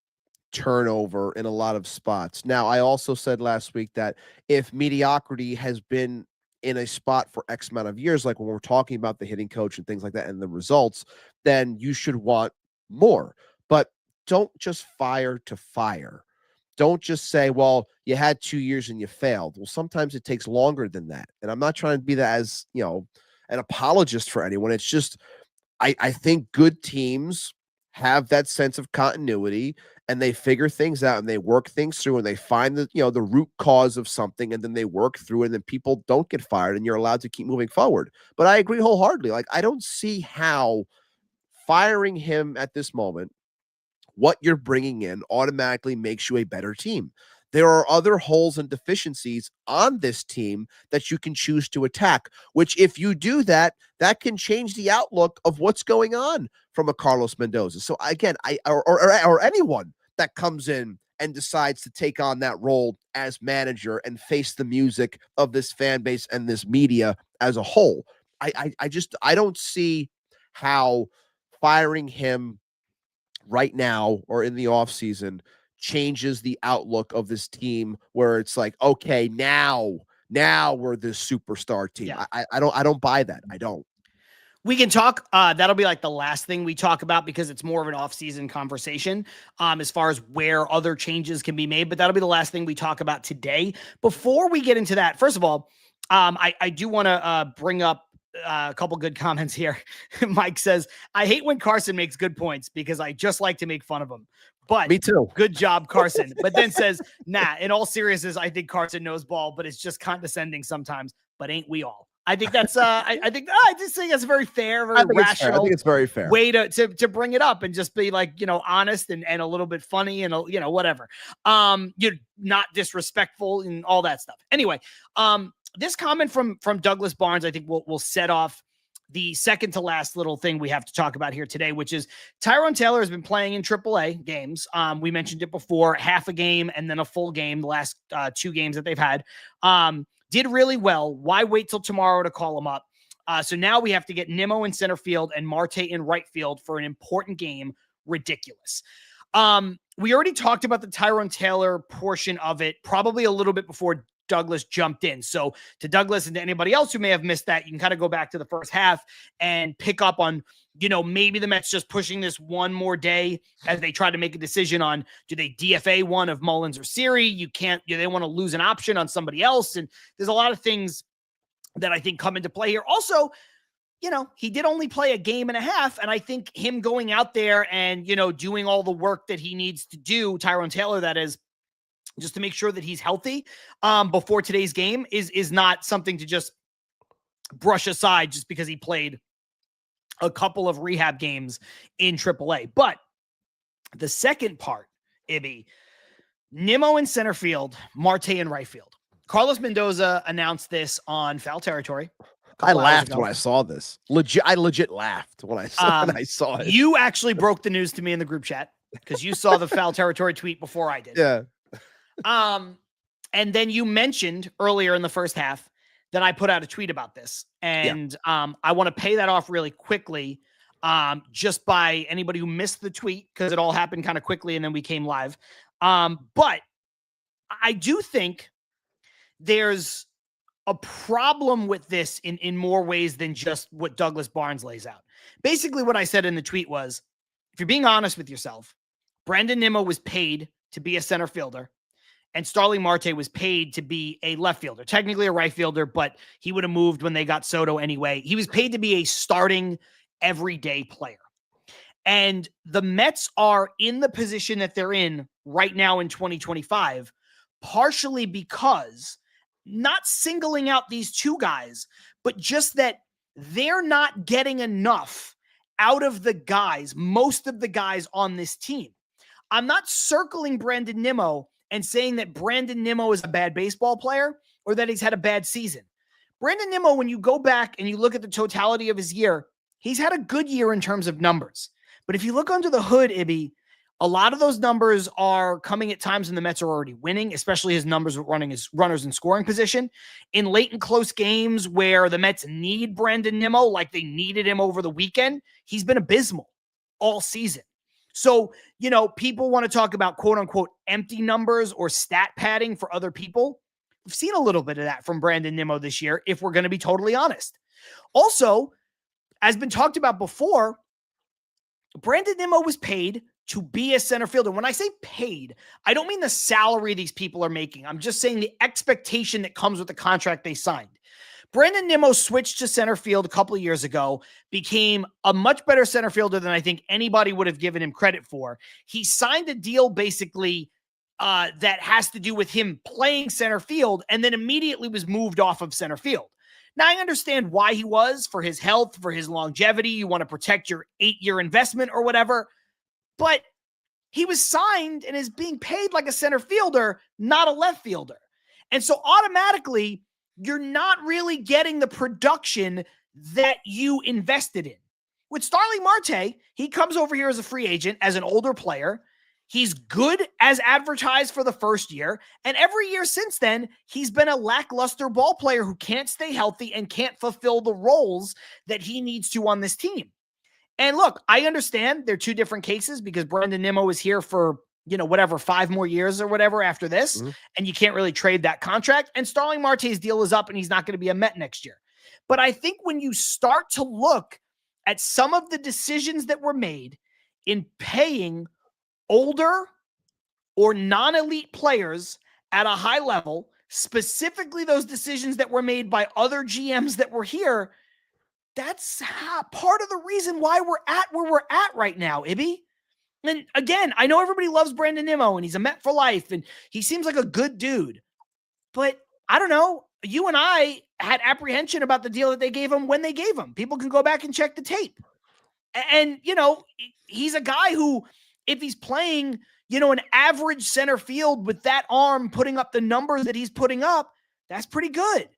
turnover in a lot of spots. Now, I also said last week that if mediocrity has been in a spot for X amount of years, like when we're talking about the hitting coach and things like that and the results, then you should want more. But don't just fire to fire. Don't just say, well, you had 2 years and you failed. Well, sometimes it takes longer than that. And I'm not trying to be that as, an apologist for anyone. It's just, I think good teams have that sense of continuity and they figure things out and they work things through and they find the root cause of something and then they work through it and then people don't get fired and you're allowed to keep moving forward. But I agree wholeheartedly. Like, I don't see how firing him at this moment, what you're bringing in automatically makes you a better team. There are other holes and deficiencies on this team that you can choose to attack, which if you do that, that can change the outlook of what's going on from a Carlos Mendoza. So again, or anyone that comes in and decides to take on that role as manager and face the music of this fan base and this media as a whole. I don't see how firing him right now or in the offseason changes the outlook of this team where it's like, okay, now we're this superstar team. Yeah. I don't buy that. I don't. We can talk. That'll be like the last thing we talk about because it's more of an off-season conversation as far as where other changes can be made. But that'll be the last thing we talk about today. Before we get into that, first of all, I do want to bring up a couple good comments here. Mike says, I hate when Carson makes good points because I just like to make fun of him. But me too. Good job, Carson. But then says, nah, in all seriousness, I think Carson knows ball, but it's just condescending sometimes. But ain't we all? I think that's I just think that's a very fair, very rational. I think it's very fair way to bring it up and just be like, honest and a little bit funny and whatever. You're not disrespectful and all that stuff. Anyway, this comment from Douglas Barnes, I think will set off the second to last little thing we have to talk about here today, which is Tyrone Taylor has been playing in AAA games. We mentioned it before, half a game and then a full game, the last 2 games that they've had. Did really well. Why wait till tomorrow to call him up? So now we have to get Nimmo in center field and Marte in right field for an important game. Ridiculous. We already talked about the Tyrone Taylor portion of it, probably a little bit before Douglas jumped in. So to Douglas and to anybody else who may have missed that, you can kind of go back to the first half and pick up on, maybe the Mets just pushing this one more day as they try to make a decision on, do they DFA one of Mullins or Siri? They want to lose an option on somebody else. And there's a lot of things that I think come into play here. Also, he did only play a game and a half. And I think him going out there and, doing all the work that he needs to do, Tyrone Taylor, that is, just to make sure that he's healthy before today's game is not something to just brush aside just because he played a couple of rehab games in AAA. But the second part, Ibby, Nimmo in center field, Marte in right field. Carlos Mendoza announced this on Foul Territory. I laughed when I saw this. I legit laughed when I saw it. You actually broke the news to me in the group chat because you saw the Foul Territory tweet before I did. Yeah. And then you mentioned earlier in the first half that I put out a tweet about this. And I want to pay that off really quickly just by anybody who missed the tweet because it all happened kind of quickly and then we came live. But I do think there's a problem with this in more ways than just what Douglas Barnes lays out. Basically, what I said in the tweet was, if you're being honest with yourself, Brandon Nimmo was paid to be a center fielder. And Starling Marte was paid to be a left fielder, technically a right fielder, but he would have moved when they got Soto anyway. He was paid to be a starting everyday player. And the Mets are in the position that they're in right now in 2025, partially because not singling out these two guys, but just that they're not getting enough out of the guys, most of the guys on this team. I'm not circling Brandon Nimmo and saying that Brandon Nimmo is a bad baseball player or that he's had a bad season. Brandon Nimmo, when you go back and you look at the totality of his year, he's had a good year in terms of numbers. But if you look under the hood, Ibby, A lot of those numbers are coming at times when the Mets are already winning, especially his numbers running as runners in scoring position. In late and close games where the Mets need Brandon Nimmo, like they needed him over the weekend, he's been abysmal all season. So, people want to talk about quote unquote empty numbers or stat padding for other people. We've seen a little bit of that from Brandon Nimmo this year, if we're going to be totally honest. Also, as been talked about before, Brandon Nimmo was paid to be a center fielder. When I say paid, I don't mean the salary these people are making. I'm just saying the expectation that comes with the contract they signed. Brandon Nimmo switched to center field a couple of years ago, became a much better center fielder than I think anybody would have given him credit for. He signed a deal basically that has to do with him playing center field, and then immediately was moved off of center field. Now, I understand why he was, for his health, for his longevity. You want to protect your 8-year investment or whatever, but he was signed and is being paid like a center fielder, not a left fielder. And so automatically, you're not really getting the production that you invested in. With Starling Marte, he comes over here as a free agent, as an older player. He's good as advertised for the first year. And every year since then, he's been a lackluster ball player who can't stay healthy and can't fulfill the roles that he needs to on this team. And look, I understand they're two different cases because Brandon Nimmo is here for, 5 more years or whatever after this. Mm-hmm. And you can't really trade that contract. And Starling Marte's deal is up and he's not going to be a Met next year. But I think when you start to look at some of the decisions that were made in paying older or non-elite players at a high level, specifically those decisions that were made by other GMs that were here, that's part of the reason why we're at where we're at right now, Ibby. And again, I know everybody loves Brandon Nimmo and he's a Met for life and he seems like a good dude, but I don't know. You and I had apprehension about the deal that they gave him when they gave him. People can go back and check the tape. And, he's a guy who, if he's playing, an average center field with that arm, putting up the numbers that he's putting up, that's pretty good.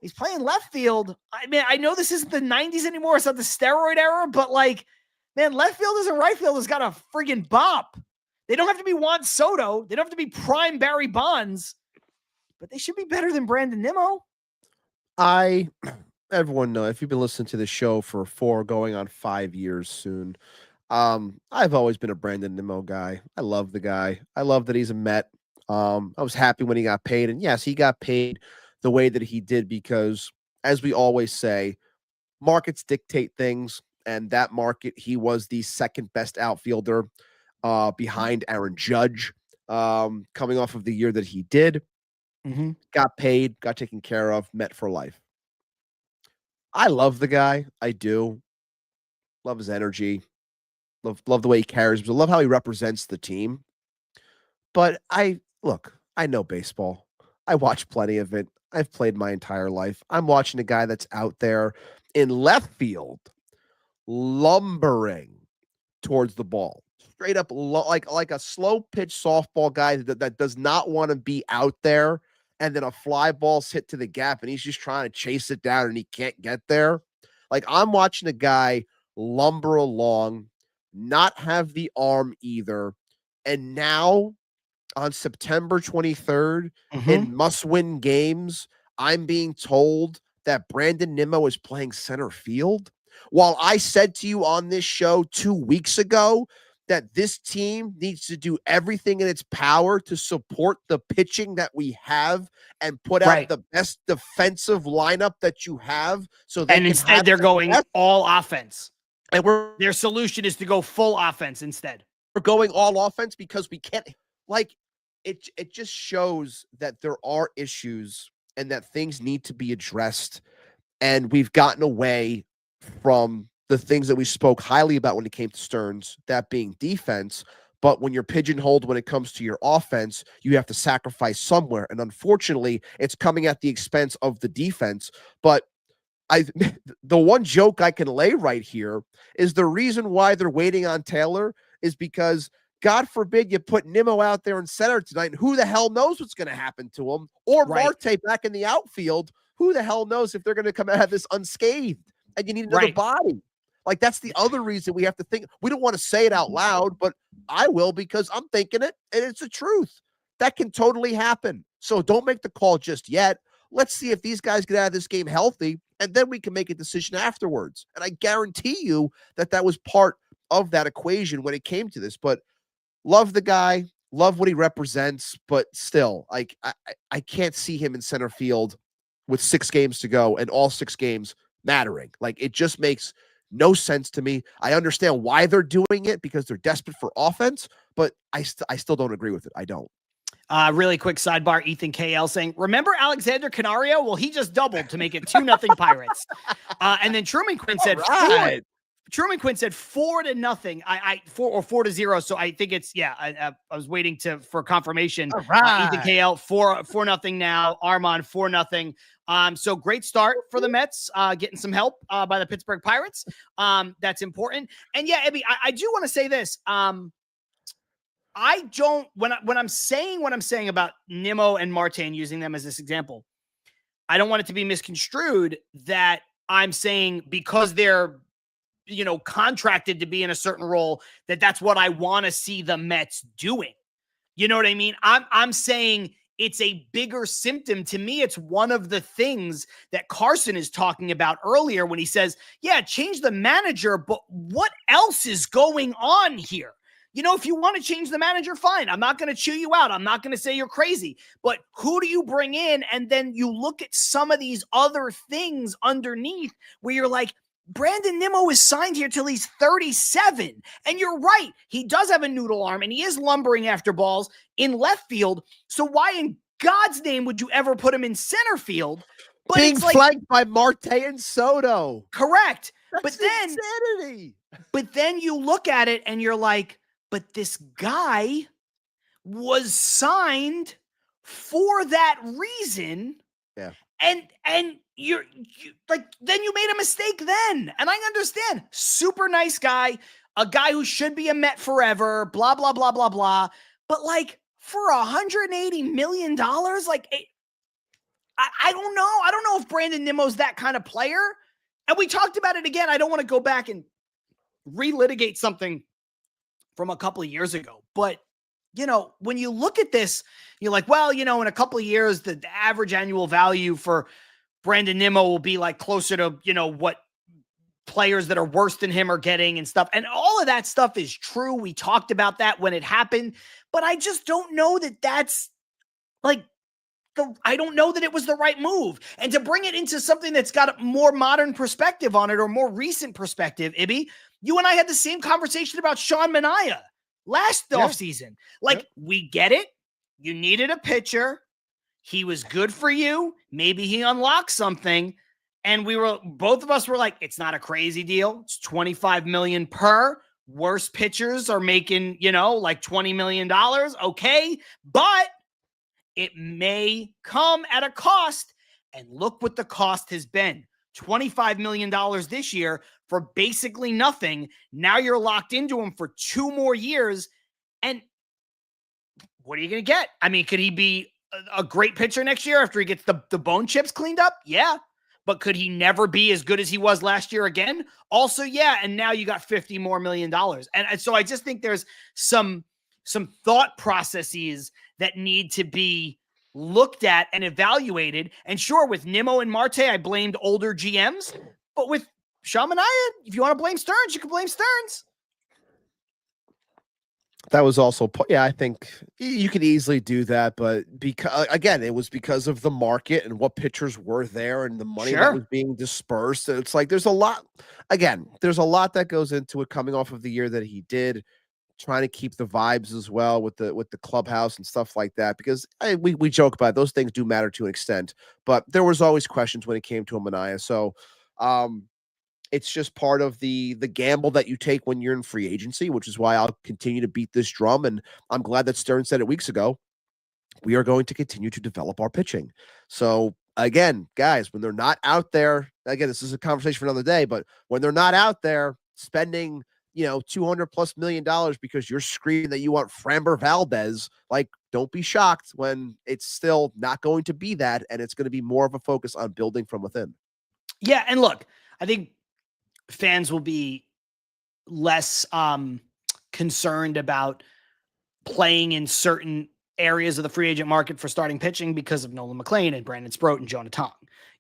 He's playing left field. I mean, I know this isn't the 90s anymore. It's not the steroid era, but man, left fielders and right fielders got a friggin' bop. They don't have to be Juan Soto. They don't have to be prime Barry Bonds, but they should be better than Brandon Nimmo. Everyone knows, if you've been listening to the show for 4 going on 5 years soon, I've always been a Brandon Nimmo guy. I love the guy. I love that he's a Met. I was happy when he got paid. And yes, he got paid the way that he did because, as we always say, markets dictate things. And that market, he was the second best outfielder behind Aaron Judge coming off of the year that he did. Mm-hmm. Got paid, got taken care of, Met for life. I love the guy. I do. Love his energy. Love the way he carries himself. Love how he represents the team. But I know baseball. I watch plenty of it. I've played my entire life. I'm watching a guy that's out there in left field, lumbering towards the ball. Straight up like a slow pitch softball guy that does not want to be out there, and then a fly ball's hit to the gap and he's just trying to chase it down and he can't get there. Like, I'm watching a guy lumber along, not have the arm either. And now on September 23rd, in must-win games, I'm being told that Brandon Nimmo is playing center field. While I said to you on this show 2 weeks ago that this team needs to do everything in its power to support the pitching that we have and put out the best defensive lineup that you have. And instead they're going all offense. And their solution is to go full offense instead. We're going all offense because we can't, it just shows that there are issues and that things need to be addressed. And we've gotten away from the things that we spoke highly about when it came to Stearns, that being defense. But when you're pigeonholed when it comes to your offense, you have to sacrifice somewhere. And unfortunately, it's coming at the expense of the defense. But the one joke I can lay right here is the reason why they're waiting on Taylor is because, God forbid, you put Nimmo out there in center tonight, and who the hell knows what's going to happen to him? Or Marte back in the outfield. Who the hell knows if they're going to come out of this unscathed? And you need another body. Like, that's the other reason we have to think. We don't want to say it out loud, but I will, because I'm thinking it, and it's the truth. That can totally happen. So don't make the call just yet. Let's see if these guys get out of this game healthy, and then we can make a decision afterwards. And I guarantee you that was part of that equation when it came to this. But love the guy, love what he represents, but still, like, I can't see him in center field with 6 games to go and all 6 games mattering. Like, it just makes no sense to me. I understand why they're doing it, because they're desperate for offense, but I still don't agree with it. I don't. Really quick sidebar, Ethan KL saying, remember Alexander Canario? Well, he just doubled to make it 2-0 Pirates. And then Truman Quinn said, right. Truman Quinn said 4-0. 4-0. So I think it's, I was waiting for confirmation. Right. Ethan KL 4-0 now. Armand 4-0. So great start for the Mets, getting some help by the Pittsburgh Pirates. That's important. And yeah, Abby, I do want to say this. I don't, when I'm saying what I'm saying about Nimmo and Marte and using them as this example, I don't want it to be misconstrued that I'm saying because they're, contracted to be in a certain role, that's what I want to see the Mets doing. You know what I mean? I'm saying it's a bigger symptom. To me, it's one of the things that Carson is talking about earlier when he says, yeah, change the manager, but what else is going on here? If you want to change the manager, fine. I'm not going to chew you out. I'm not going to say you're crazy. But who do you bring in? And then you look at some of these other things underneath where you're like, Brandon Nimmo is signed here till he's 37. And you're right. He does have a noodle arm, and he is lumbering after balls in left field. So why in God's name would you ever put him in center field? But being flanked by Marte and Soto. Correct. That's insanity. But then you look at it and you're like, but this guy was signed for that reason. Yeah. And you like, then you made a mistake then. And I understand. Super nice guy, a guy who should be a Met forever, blah, blah, blah, blah, blah. But like, for $180 million, like, I don't know. I don't know if Brandon Nimmo's that kind of player. And we talked about it again. I don't want to go back and relitigate something from a couple of years ago. But, when you look at this, you're like, well, in a couple of years, the average annual value for Brandon Nimmo will be like closer to, what players that are worse than him are getting and stuff. And all of that stuff is true. We talked about that when it happened, but I just don't know that that's like, I don't know that it was the right move. And to bring it into something that's got a more modern perspective on it, or more recent perspective, Ibby, you and I had the same conversation about Sean Manaea last offseason. Like, we get it. You needed a pitcher. He was good for you. Maybe he unlocked something. And both of us were like, it's not a crazy deal. It's $25 million per. Worst pitchers are making, like $20 million. Okay. But it may come at a cost. And look what the cost has been. $25 million this year for basically nothing. Now you're locked into him for 2 more years. And what are you going to get? I mean, could he be a great pitcher next year after he gets the bone chips cleaned up? Yeah. But could he never be as good as he was last year again? Also, yeah. And now you got $50 more million. And so I just think there's some thought processes that need to be looked at and evaluated. And sure, with Nimmo and Marte, I blamed older GMs. But with Sean Manaea, if you want to blame Stearns, you can blame Stearns. That was also, I think you could easily do that, but because, again, it was because of the market and what pitchers were there and the money that was being dispersed. It's like, there's a lot that goes into it, coming off of the year that he did, trying to keep the vibes as well with the clubhouse and stuff like that, because we joke about it. Those things do matter to an extent, but there was always questions when it came to a Manaea. So, it's just part of the gamble that you take when you're in free agency, which is why I'll continue to beat this drum. And I'm glad that Stern said it weeks ago. We are going to continue to develop our pitching. So again, guys, when they're not out there, again, this is a conversation for another day, but when they're not out there spending, $200+ million because you're screaming that you want Framber Valdez, like, don't be shocked when it's still not going to be that. And it's going to be more of a focus on building from within. Yeah. And look, I think fans will be less concerned about playing in certain areas of the free agent market for starting pitching because of Nolan McLean and Brandon Sproat and Jonah Tong.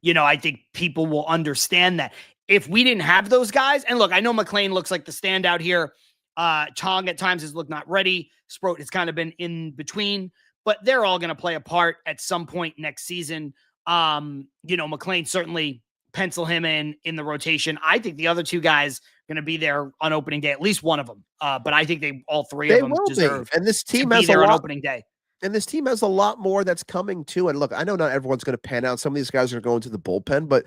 I think people will understand that. If we didn't have those guys, and look, I know McLean looks like the standout here. Tong at times has looked not ready. Sproat has kind of been in between, but they're all going to play a part at some point next season. McLean, certainly pencil him in the rotation. I think the other two guys are going to be there on opening day, at least one of them. But I think all three of them deserve and this team to be has there on opening day. And this team has a lot more that's coming too. And look, I know not everyone's going to pan out. Some of these guys are going to the bullpen, but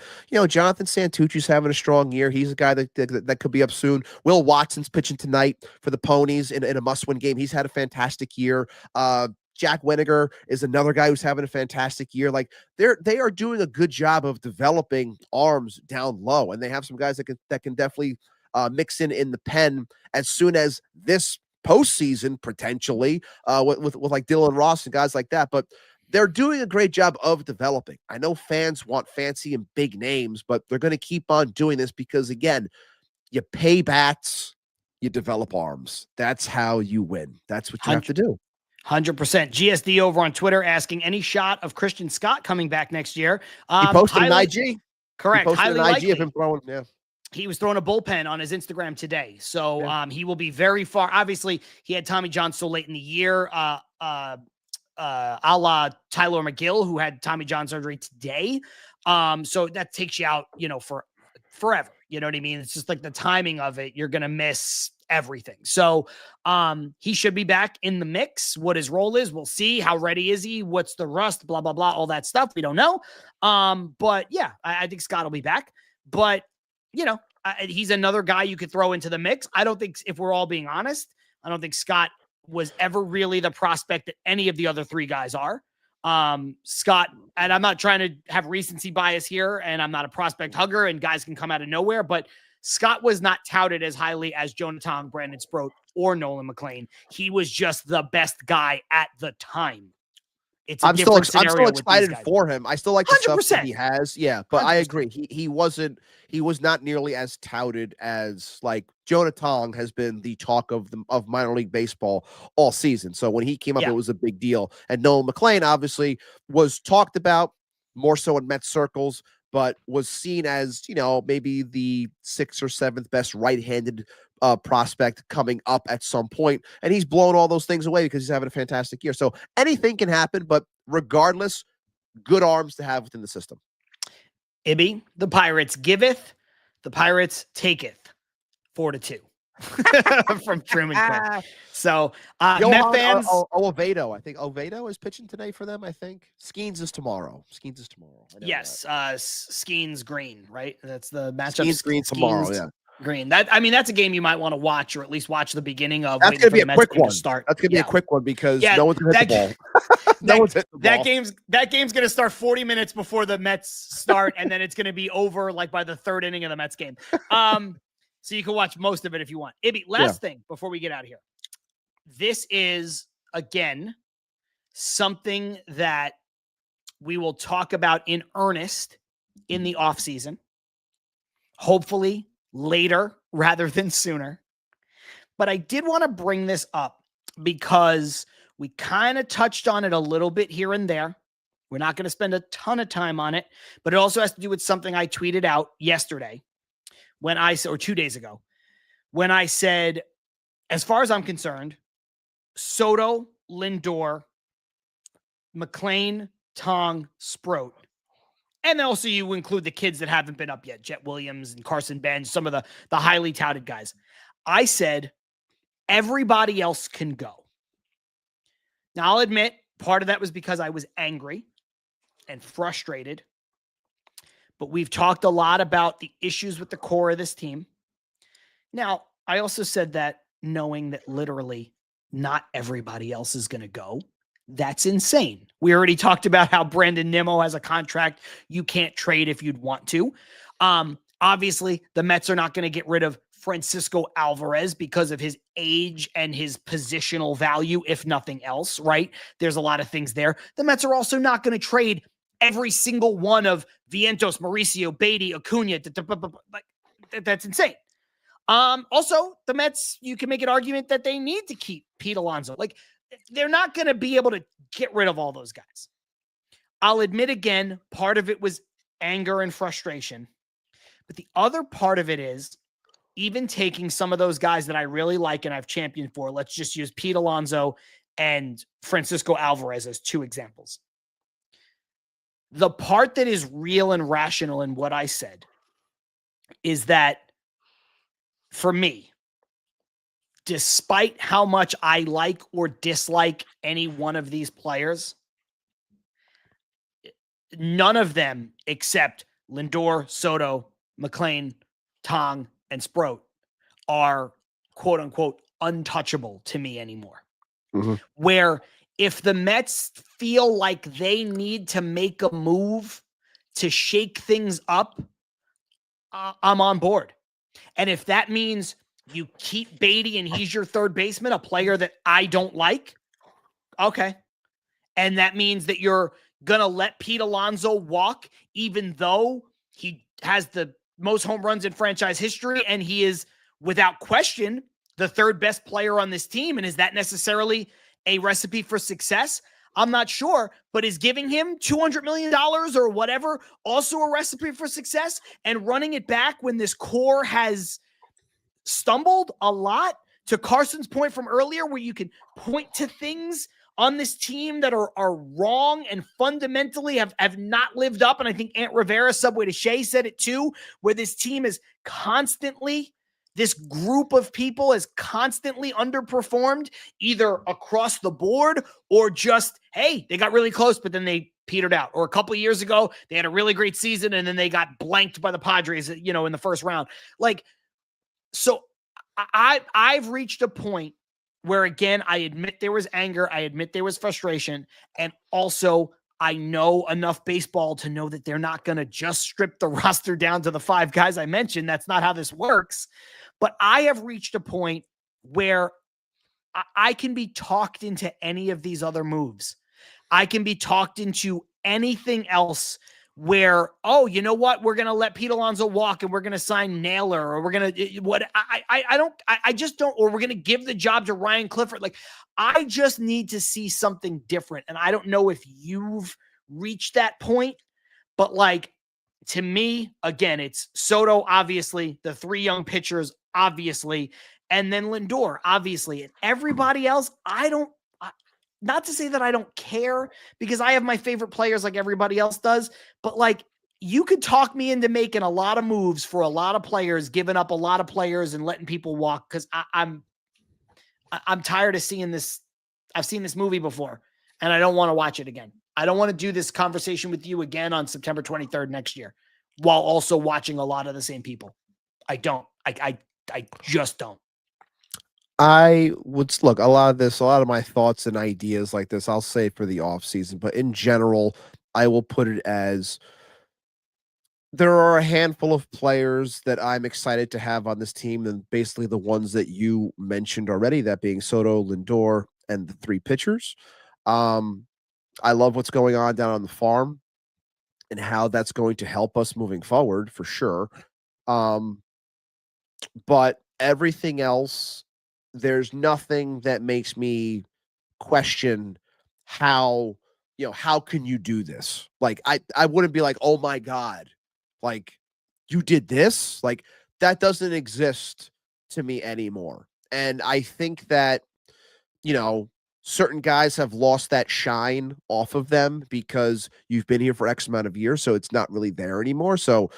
Jonathan Santucci's having a strong year. He's a guy that could be up soon. Will Watson's pitching tonight for the Ponies in a must-win game. He's had a fantastic year. Jack Winiger is another guy who's having a fantastic year. Like they are doing a good job of developing arms down low, and they have some guys that can definitely mix in the pen as soon as this postseason potentially with like Dylan Ross and guys like that. But they're doing a great job of developing. I know fans want fancy and big names, but they're going to keep on doing this because, again, you pay bats, you develop arms. That's how you win. That's what you have to do. 100%. GSD over on Twitter asking any shot of Christian Scott coming back next year. He posted an IG. Correct. He posted highly an IG of him throwing. Yeah. He was throwing a bullpen on his Instagram today. So he will be very far. Obviously, he had Tommy John so late in the year, a la Tyler McGill, who had Tommy John surgery today. So that takes you out, for forever. You know what I mean? It's just like the timing of it. You're going to miss everything. So he should be back in the mix. What his role is, we'll see. How ready is he? What's the rust? Blah, blah, blah. All that stuff. We don't know. But yeah, I think Scott will be back. But he's another guy you could throw into the mix. I don't think, if we're all being honest, I don't think Scott was ever really the prospect that any of the other three guys are. Scott, and I'm not trying to have recency bias here, and I'm not a prospect hugger, and guys can come out of nowhere, but Scott was not touted as highly as Jonah Tong, Brandon Sproat, or Nolan McLean. He was just the best guy at the time. I'm still excited for him. I still like the 100%. stuff that he has. Yeah, but 100%. I agree. He was not nearly as touted as like Jonah Tong has been the talk of minor league baseball all season. So when he came up, it was a big deal. And Nolan McLean obviously was talked about more so in Mets circles, but was seen as, maybe the 6th or 7th best right-handed prospect coming up at some point. And he's blown all those things away because he's having a fantastic year. So anything can happen, but regardless, good arms to have within the system. Ibby, the Pirates giveth, the Pirates taketh 4-2 from Truman Clip. So Met fans. Oviedo, I think Oviedo is pitching today for them. I think Skeens is tomorrow. Yes, Skeens Green, right? That's the matchup. Skeens Green tomorrow. Yeah. Green. That's a game you might want to watch, or at least watch the beginning of. That's gonna be a quick one. That's gonna be a quick one because no one's gonna hit the ball. No one's hit the ball. That game's gonna start 40 minutes before the Mets start, and then it's gonna be over like by the 3rd inning of the Mets game. So you can watch most of it if you want. Ibby, last thing before we get out of here. This is again something that we will talk about in earnest in the offseason. Hopefully later rather than sooner. But I did want to bring this up because we kind of touched on it a little bit here and there. We're not going to spend a ton of time on it, but it also has to do with something I tweeted out yesterday or 2 days ago, when I said, as far as I'm concerned, Soto, Lindor, McLean, Tong, Sproat, and then also you include the kids that haven't been up yet, Jet Williams and Carson Benz, some of the highly touted guys. I said, everybody else can go. Now, I'll admit, part of that was because I was angry and frustrated. But we've talked a lot about the issues with the core of this team. Now, I also said that knowing that literally not everybody else is going to go. That's insane. We already talked about how Brandon Nimmo has a contract you can't trade if you'd want to. Obviously, the Mets are not going to get rid of Francisco Alvarez because of his age and his positional value, if nothing else, right? There's a lot of things there. The Mets are also not going to trade every single one of Vientos, Mauricio, Beatty, Acuna. That's insane. Also, the Mets, you can make an argument that they need to keep Pete Alonso. Like, they're not going to be able to get rid of all those guys. I'll admit again, part of it was anger and frustration. But the other part of it is even taking some of those guys that I really like and I've championed for. Let's just use Pete Alonso and Francisco Alvarez as two examples. The part that is real and rational in what I said is that for me, despite how much I like or dislike any one of these players, none of them except Lindor, Soto, McClain, Tong, and Sproat are quote unquote untouchable to me anymore. Mm-hmm. Where if the Mets feel like they need to make a move to shake things up, I'm on board. And if that means you keep Beatty and he's your third baseman, a player that I don't like, okay. And that means that you're going to let Pete Alonso walk, even though he has the most home runs in franchise history, and he is, without question, the third best player on this team. And is that necessarily a recipe for success? I'm not sure, but is giving him $200 million or whatever also a recipe for success? And running it back when this core has stumbled a lot, to Carson's point from earlier, where you can point to things on this team that are wrong and fundamentally have not lived up. And I think Aunt Rivera, Subway to Shea, said it too, where this team is constantly, this group of people has constantly underperformed, either across the board or just, hey, they got really close, but then they petered out. Or a couple of years ago, they had a really great season and then they got blanked by the Padres, in the first round. Like, so I've reached a point where, again, I admit there was anger. I admit there was frustration. And also, I know enough baseball to know that they're not going to just strip the roster down to the 5 guys I mentioned. That's not how this works. But I have reached a point where I can be talked into any of these other moves. I can be talked into anything else where, oh, you know what? We're going to let Pete Alonso walk and we're going to sign Naylor, or we're going to, I just don't, or we're going to give the job to Ryan Clifford. Like, I just need to see something different. And I don't know if you've reached that point, but like, to me, again, it's Soto, obviously, the 3 young pitchers, obviously, and then Lindor, obviously, and everybody else. Not to say that I don't care, because I have my favorite players like everybody else does, but like, you could talk me into making a lot of moves for a lot of players, giving up a lot of players and letting people walk. Cause I'm tired of seeing this. I've seen this movie before and I don't want to watch it again. I don't want to do this conversation with you again on September 23rd next year, while also watching a lot of the same people. I don't, I just don't. I would look, a lot of my thoughts and ideas like this, I'll say for the off season, but in general, I will put it as there are a handful of players that I'm excited to have on this team, and basically the ones that you mentioned already, that being Soto, Lindor, and the 3 pitchers. I love what's going on down on the farm and how that's going to help us moving forward for sure. But everything else, there's nothing that makes me question how can you do this? Like, I wouldn't be like, oh my God, like, you did this? Like, that doesn't exist to me anymore. And I think that, certain guys have lost that shine off of them because you've been here for X amount of years, so it's not really there anymore. So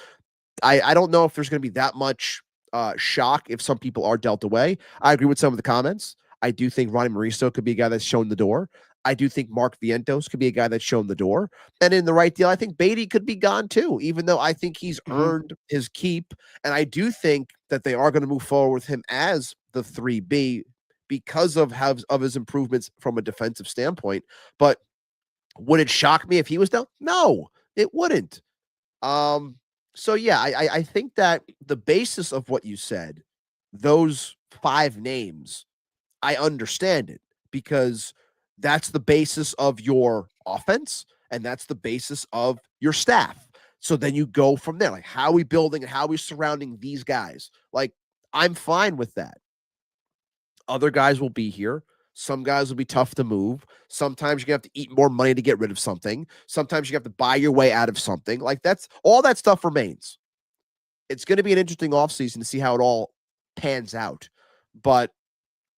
I don't know if there's going to be that much shock if some people are dealt away. I agree with some of the comments. I do think Ronnie Mauricio could be a guy that's shown the door. I do think Mark Vientos could be a guy that's shown the door. And in the right deal, I think Beatty could be gone too, even though I think he's earned his keep. And I do think that they are going to move forward with him as the 3B because of his improvements from a defensive standpoint. But would it shock me if he was down? No, it wouldn't. So yeah, I think that the basis of what you said, those 5 names, I understand it, because that's the basis of your offense and that's the basis of your staff. So then you go from there. Like, how are we building and how are we surrounding these guys? Like, I'm fine with that. Other guys will be here. Some guys will be tough to move. Sometimes you have to eat more money to get rid of something. Sometimes you have to buy your way out of something. Like, that's all that stuff remains. It's going to be an interesting offseason to see how it all pans out. But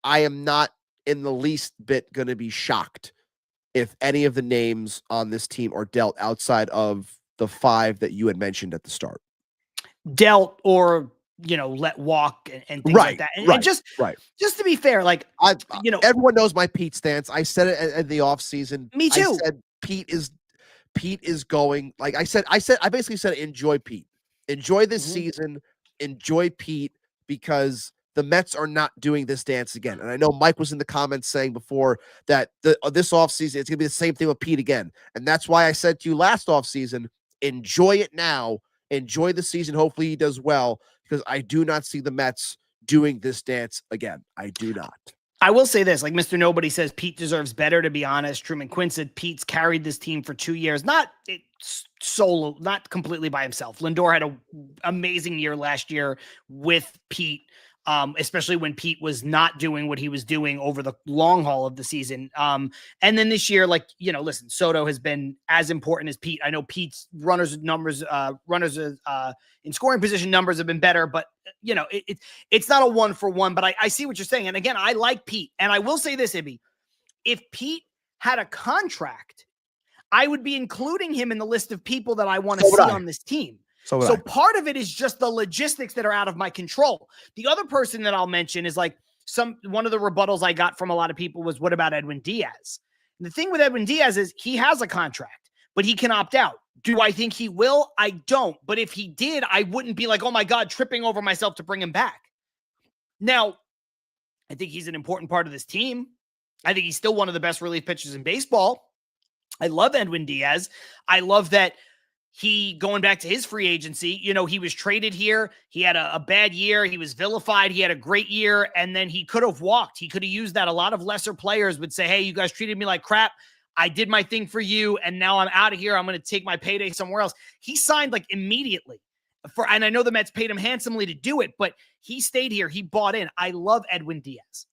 I am not in the least bit going to be shocked if any of the names on this team are dealt outside of the 5 that you had mentioned at the start. Dealt or, let walk and things like that. And just to be fair, like, everyone knows my Pete stance. I said it in the offseason. Me too. I said Pete is going, like I basically said, enjoy Pete. Enjoy this season. Enjoy Pete, because the Mets are not doing this dance again. And I know Mike was in the comments saying before that this offseason, it's going to be the same thing with Pete again. And that's why I said to you last offseason, enjoy it now. Enjoy the season. Hopefully he does well, because I do not see the Mets doing this dance again. I do not. I will say this, like Mr. Nobody says, Pete deserves better, to be honest. Truman Quinn said Pete's carried this team for 2 years, not solo, not completely by himself. Lindor had an amazing year last year with Pete, especially when Pete was not doing what he was doing over the long haul of the season. And then this year, listen, Soto has been as important as Pete. I know Pete's runners in scoring position numbers have been better, but it's not a 1-for-1, but I see what you're saying. And again, I like Pete. And I will say this, Ibby, if Pete had a contract, I would be including him in the list of people that I want to see on this team. So part of it is just the logistics that are out of my control. The other person that I'll mention is one of the rebuttals I got from a lot of people was, what about Edwin Diaz? And the thing with Edwin Diaz is he has a contract, but he can opt out. Do I think he will? I don't. But if he did, I wouldn't be like, oh my God, tripping over myself to bring him back. Now, I think he's an important part of this team. I think he's still one of the best relief pitchers in baseball. I love Edwin Diaz. I love that he, going back to his free agency, he was traded here. He had a bad year. He was vilified. He had a great year. And then he could have walked. He could have used that. A lot of lesser players would say, hey, you guys treated me like crap. I did my thing for you. And now I'm out of here. I'm going to take my payday somewhere else. He signed immediately and I know the Mets paid him handsomely to do it, but he stayed here. He bought in. I love Edwin Diaz.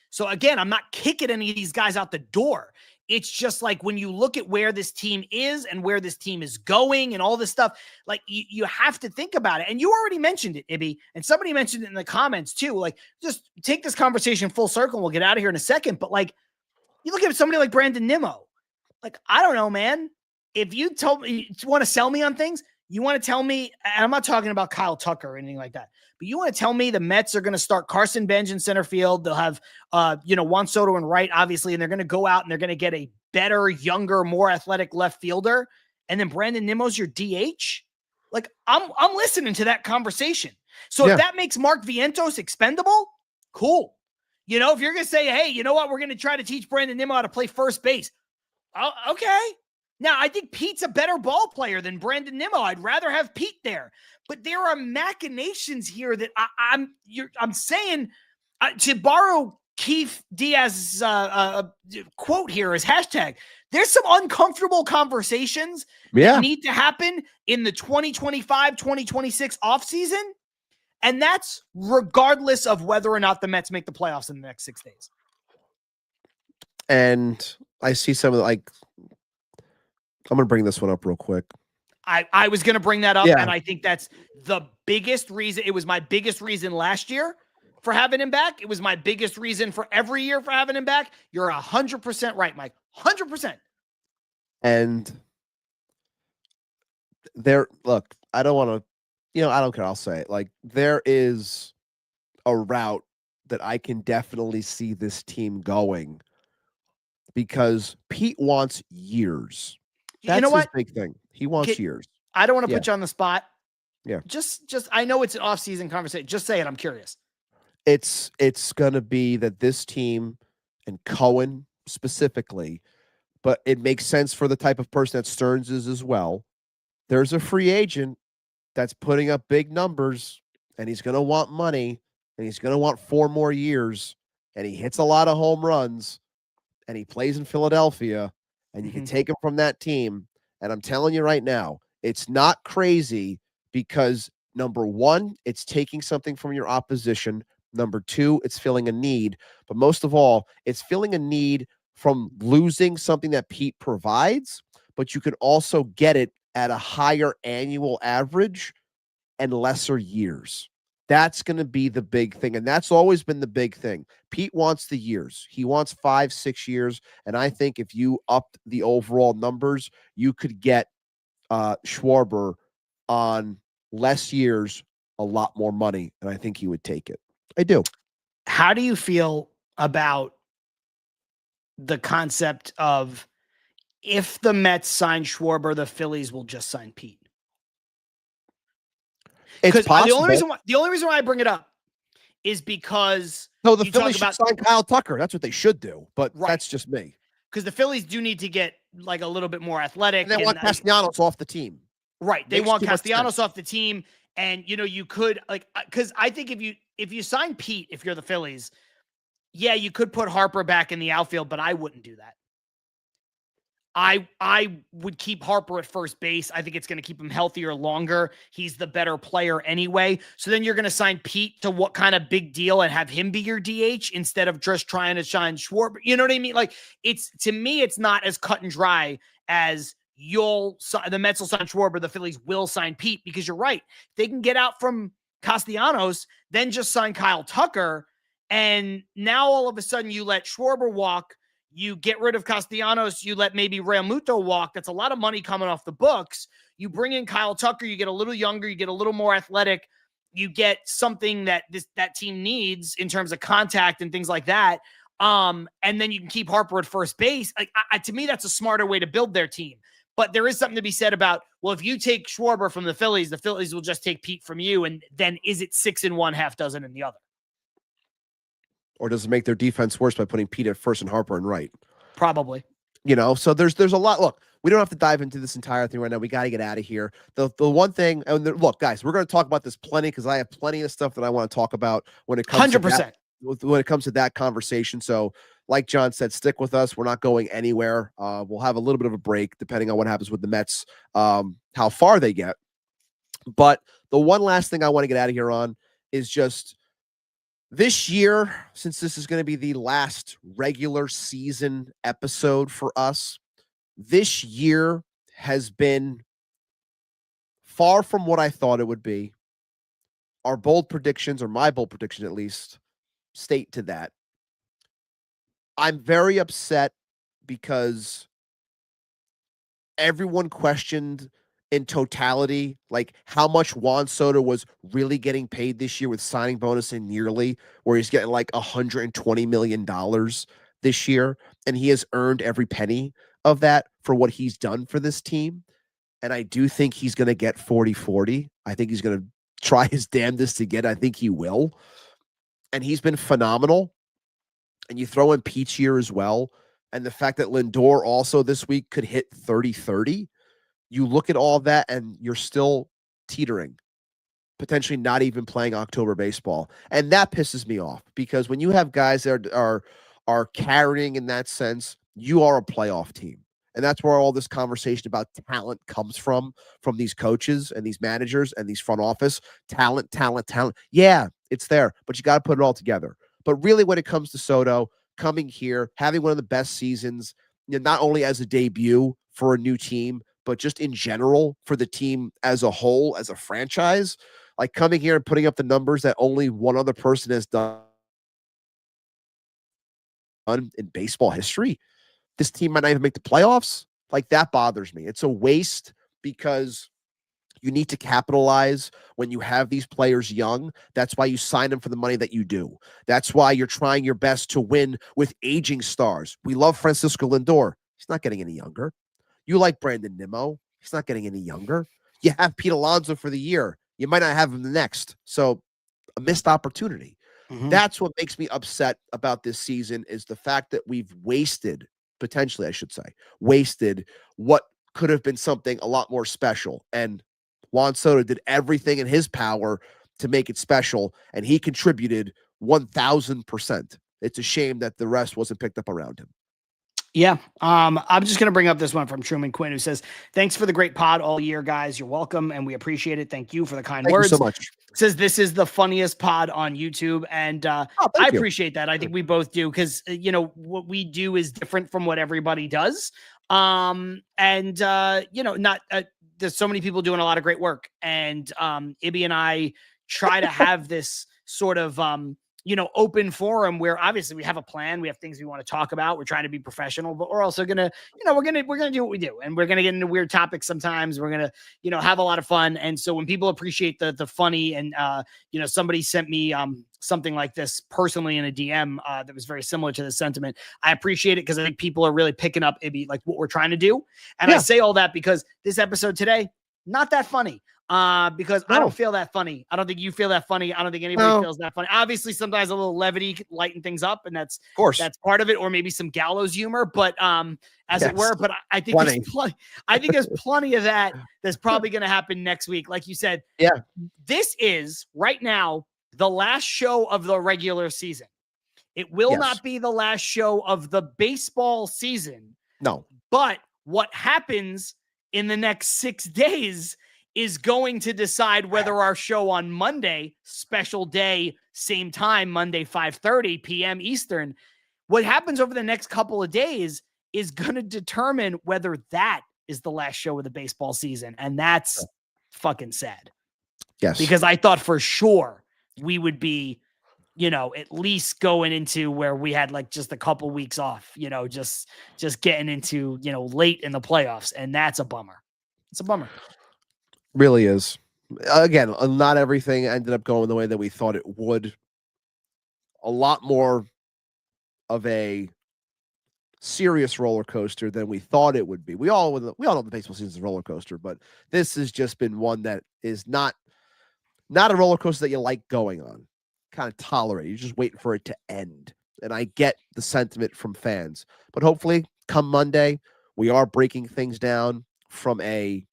So again, I'm not kicking any of these guys out the door. It's just when you look at where this team is and where this team is going and all this stuff, you have to think about it. And you already mentioned it, Ibby, and somebody mentioned it in the comments too. Just take this conversation full circle. We'll get out of here in a second. But you look at somebody like Brandon Nimmo. I don't know, man. If you told me you want to sell me on things, you want to tell me, and I'm not talking about Kyle Tucker or anything like that, but you want to tell me the Mets are going to start Carson Bench in center field. They'll have, Juan Soto in right, obviously, and they're going to go out and they're going to get a better, younger, more athletic left fielder. And then Brandon Nimmo's your DH. I'm listening to that conversation. So if that makes Mark Vientos expendable, cool. If you're going to say, hey, you know what? We're going to try to teach Brandon Nimmo how to play first base. Oh, okay. Now, I think Pete's a better ball player than Brandon Nimmo. I'd rather have Pete there. But there are machinations here that I'm saying, to borrow Keith Diaz's quote here as hashtag, there's some uncomfortable conversations that need to happen in the 2025-2026 offseason. And that's regardless of whether or not the Mets make the playoffs in the next 6 days. And I see some of I'm going to bring this one up real quick. I was going to bring that up, and I think that's the biggest reason. It was my biggest reason last year for having him back. It was my biggest reason for every year for having him back. You're 100% right, Mike. 100%. And look, I don't want to, I don't care. I'll say it. There is a route that I can definitely see this team going, because Pete wants years. That's his big thing. He wants years. I don't want to put you on the spot. Yeah. Just I know it's an off-season conversation. Just say it. I'm curious. It's going to be that this team, and Cohen specifically, but it makes sense for the type of person that Stearns is as well. There's a free agent that's putting up big numbers, and he's going to want money, and he's going to want 4 more years, and he hits a lot of home runs, and he plays in Philadelphia, and you can take him from that team. And I'm telling you right now, It's not crazy because number one, it's taking something from your opposition. Number two, it's filling a need. But most of all, it's filling a need from losing something that Pete provides, but you can also get it at a higher annual average and lesser years. That's going to be the big thing. And that's always been the big thing. Pete wants the years. He wants 5-6 years. And I think if you upped the overall numbers, you could get Schwarber on less years, a lot more money. And I think he would take it. I do. How do you feel about the concept of if the Mets sign Schwarber, the Phillies will just sign Pete? It's possible. The only reason why I bring it up is because the Phillies should sign Kyle Tucker. That's what they should do, but that's just me. Because the Phillies do need to get like a little bit more athletic. And they want Castellanos off the team. Right. They want Castellanos off the team. And you could because I think if you sign Pete, if you're the Phillies, yeah, you could put Harper back in the outfield, but I wouldn't do that. I would keep Harper at first base. I think it's going to keep him healthier longer. He's the better player anyway. So then you're going to sign Pete to what kind of big deal and have him be your DH instead of just trying to shine Schwarber. You know what I mean? Like to me, it's not as cut and dry as the Mets will sign Schwarber, the Phillies will sign Pete, because you're right. They can get out from Castellanos, then just sign Kyle Tucker. And now all of a sudden you let Schwarber walk. You get rid of Castellanos. You let maybe Realmuto walk. That's a lot of money coming off the books. You bring in Kyle Tucker. You get a little younger. You get a little more athletic. You get something that that team needs in terms of contact and things like that. And then you can keep Harper at first base. Like to me, that's a smarter way to build their team. But there is something to be said about, well, if you take Schwarber from the Phillies will just take Pete from you. And then is it 6 in one, half dozen in the other? Or does it make their defense worse by putting Pete at first and Harper in right? Probably. So there's a lot. Look, we don't have to dive into this entire thing right now. We got to get out of here. The one thing, and look, guys, we're going to talk about this plenty because I have plenty of stuff that I want to talk about when it comes 100%. When it comes to that conversation. So like John said, stick with us. We're not going anywhere. We'll have a little bit of a break depending on what happens with the Mets, how far they get. But the one last thing I want to get out of here on is just this year, since this is going to be the last regular season episode for us, this year has been far from what I thought it would be. Our bold predictions, or my bold prediction at least, state to that. I'm very upset because everyone questioned in totality, like how much Juan Soto was really getting paid this year with signing bonus and yearly, where he's getting like $120 million this year. And he has earned every penny of that for what he's done for this team. And I do think he's going to get 40-40. I think he's going to try his damnedest to get, I think he will. And he's been phenomenal. And you throw in Pete's here as well. And the fact that Lindor also this week could hit 30-30. You look at all that and you're still teetering, potentially not even playing October baseball. And that pisses me off because when you have guys that are carrying in that sense, you are a playoff team. And that's where all this conversation about talent comes from these coaches and these managers and these front office. Talent. Yeah, it's there, but you got to put it all together. But really when it comes to Soto coming here, having one of the best seasons, not only as a debut for a new team, but just in general for the team as a whole, as a franchise, like coming here and putting up the numbers that only one other person has done in baseball history. This team might not even make the playoffs. Like that bothers me. It's a waste because you need to capitalize when you have these players young. That's why you sign them for the money that you do. That's why you're trying your best to win with aging stars. We love Francisco Lindor. He's not getting any younger. You like Brandon Nimmo. He's not getting any younger. You have Pete Alonso for the year. You might not have him the next. So a missed opportunity. Mm-hmm. That's what makes me upset about this season is the fact that we've wasted, potentially I should say, wasted what could have been something a lot more special. And Juan Soto did everything in his power to make it special, and he contributed 1,000%. It's a shame that the rest wasn't picked up around him. Yeah. I'm just going to bring up this one from Truman Quinn, who says, thanks for the great pod all year, guys. You're welcome. And we appreciate it. Thank you for the kind words. Thank you so much. Says this is the funniest pod on YouTube. And I appreciate that. I think we both do. Cause what we do is different from what everybody does. Not, there's so many people doing a lot of great work, and Ibby and I try to have this sort of open forum where obviously we have a plan, we have things we want to talk about, we're trying to be professional, but we're also gonna we're gonna do what we do, and we're gonna get into weird topics sometimes. We're gonna have a lot of fun. And so when people appreciate the funny, and somebody sent me something like this personally in a DM that was very similar to the sentiment, I appreciate it, because I think people are really picking up, Ibby, like what we're trying to do. And I say all that because this episode today, not that funny. Because I don't feel that funny. I don't think you feel that funny. I don't think anybody feels that funny. Obviously, sometimes a little levity can lighten things up, and that's part of it, or maybe some gallows humor, but it were. But I think there's plenty of that that's probably going to happen next week. Like you said, this is right now the last show of the regular season. It will not be the last show of the baseball season. No, but what happens in the next 6 days is going to decide whether our show on Monday, special day, same time, Monday, 5:30 p.m. Eastern, what happens over the next couple of days is going to determine whether that is the last show of the baseball season. And that's fucking sad. Yes. Because I thought for sure we would be, at least going into where we had like just a couple weeks off, just getting into, late in the playoffs. And that's a bummer. It's a bummer. Really is. Again, not everything ended up going the way that we thought it would. A lot more of a serious roller coaster than we thought it would be. We all know the baseball season is a roller coaster, but this has just been one that is not a roller coaster that you like going on. Kind of tolerate. You just wait for it to end. And I get the sentiment from fans, but hopefully come Monday, we are breaking things down from a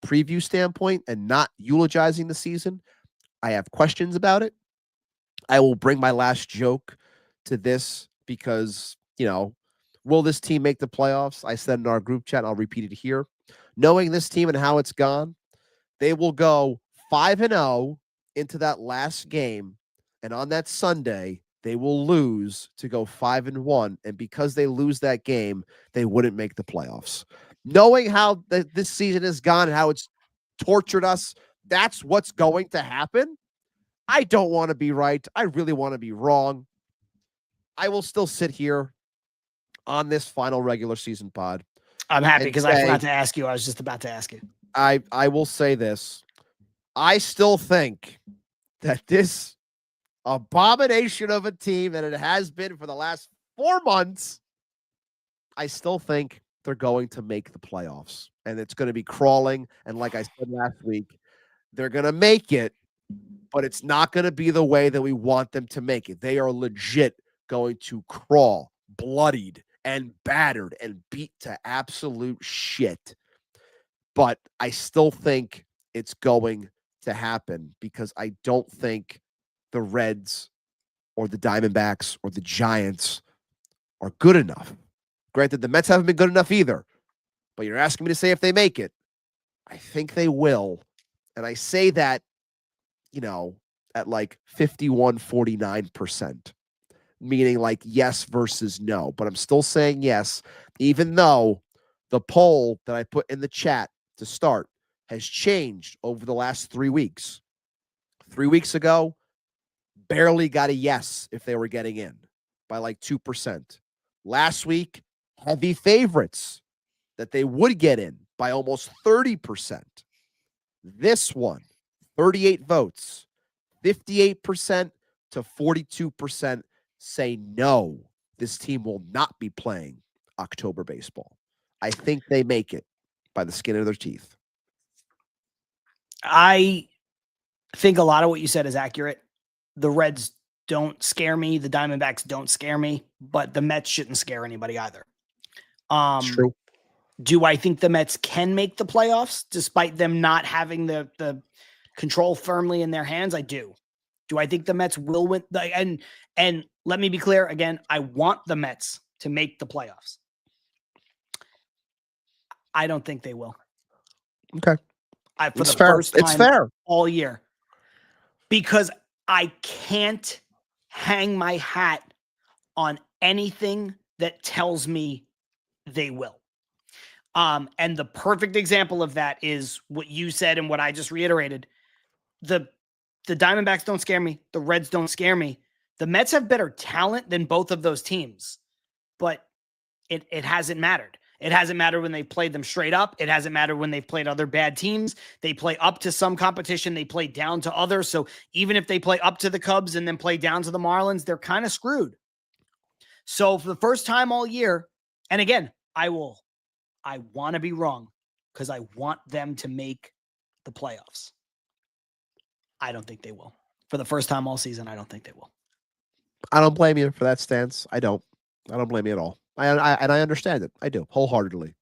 preview standpoint and not eulogizing the season. I have questions about it. I will bring my last joke to this because, will this team make the playoffs? I said in our group chat, I'll repeat it here. Knowing this team and how it's gone, they will go 5-0 into that last game. And on that Sunday, they will lose to go 5-1. And because they lose that game, they wouldn't make the playoffs. Knowing how this season has gone and how it's tortured us, that's what's going to happen. I don't want to be right. I really want to be wrong. I will still sit here on this final regular season pod. I'm happy because I forgot to ask you. I was just about to ask you. I will say this. I still think that this abomination of a team that it has been for the last 4 months, I still think they're going to make the playoffs, and it's going to be crawling. And like I said last week, they're going to make it, but it's not going to be the way that we want them to make it. They are legit going to crawl, bloodied and battered and beat to absolute shit. But I still think it's going to happen because I don't think the Reds or the Diamondbacks or the Giants are good enough. Granted, the Mets haven't been good enough either, but you're asking me to say if they make it. I think they will. And I say that, at like 51-49%, meaning like yes versus no. But I'm still saying yes, even though the poll that I put in the chat to start has changed over the last 3 weeks. 3 weeks ago, barely got a yes if they were getting in by like 2%. Last week, heavy favorites that they would get in by almost 30%. This one, 38 votes, 58% to 42% say no, this team will not be playing October baseball. I think they make it by the skin of their teeth. I think a lot of what you said is accurate. The Reds don't scare me. The Diamondbacks don't scare me, but the Mets shouldn't scare anybody either. True. Do I think the Mets can make the playoffs despite them not having the control firmly in their hands? I do. Do I think the Mets will win? And let me be clear again, I want the Mets to make the playoffs. I don't think they will. Okay. For It's the fair. first time It's fair. all year. Because I can't hang my hat on anything that tells me they will. And the perfect example of that is what you said and what I just reiterated. The Diamondbacks don't scare me. The Reds don't scare me. The Mets have better talent than both of those teams, but it hasn't mattered. It hasn't mattered when they played them straight up. It hasn't mattered when they've played other bad teams. They play up to some competition. They play down to others. So even if they play up to the Cubs and then play down to the Marlins, they're kind of screwed. So for the first time all year, and again, I want to be wrong because I want them to make the playoffs. I don't think they will. For the first time all season, I don't think they will. I don't blame you for that stance. I don't blame you at all. And I understand it. I do wholeheartedly.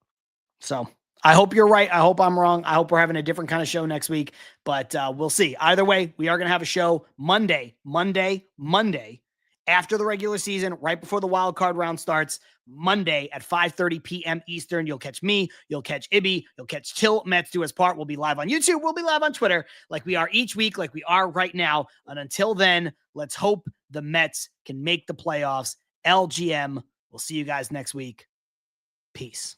So I hope you're right. I hope I'm wrong. I hope we're having a different kind of show next week, but we'll see. Either way, we are going to have a show Monday after the regular season, right before the wild card round starts. Monday at 5:30 p.m. Eastern. You'll catch me. You'll catch Ibby. You'll catch Til Mets Do Us Part. We'll be live on YouTube. We'll be live on Twitter like we are each week, like we are right now. And until then, let's hope the Mets can make the playoffs. LGM. We'll see you guys next week. Peace.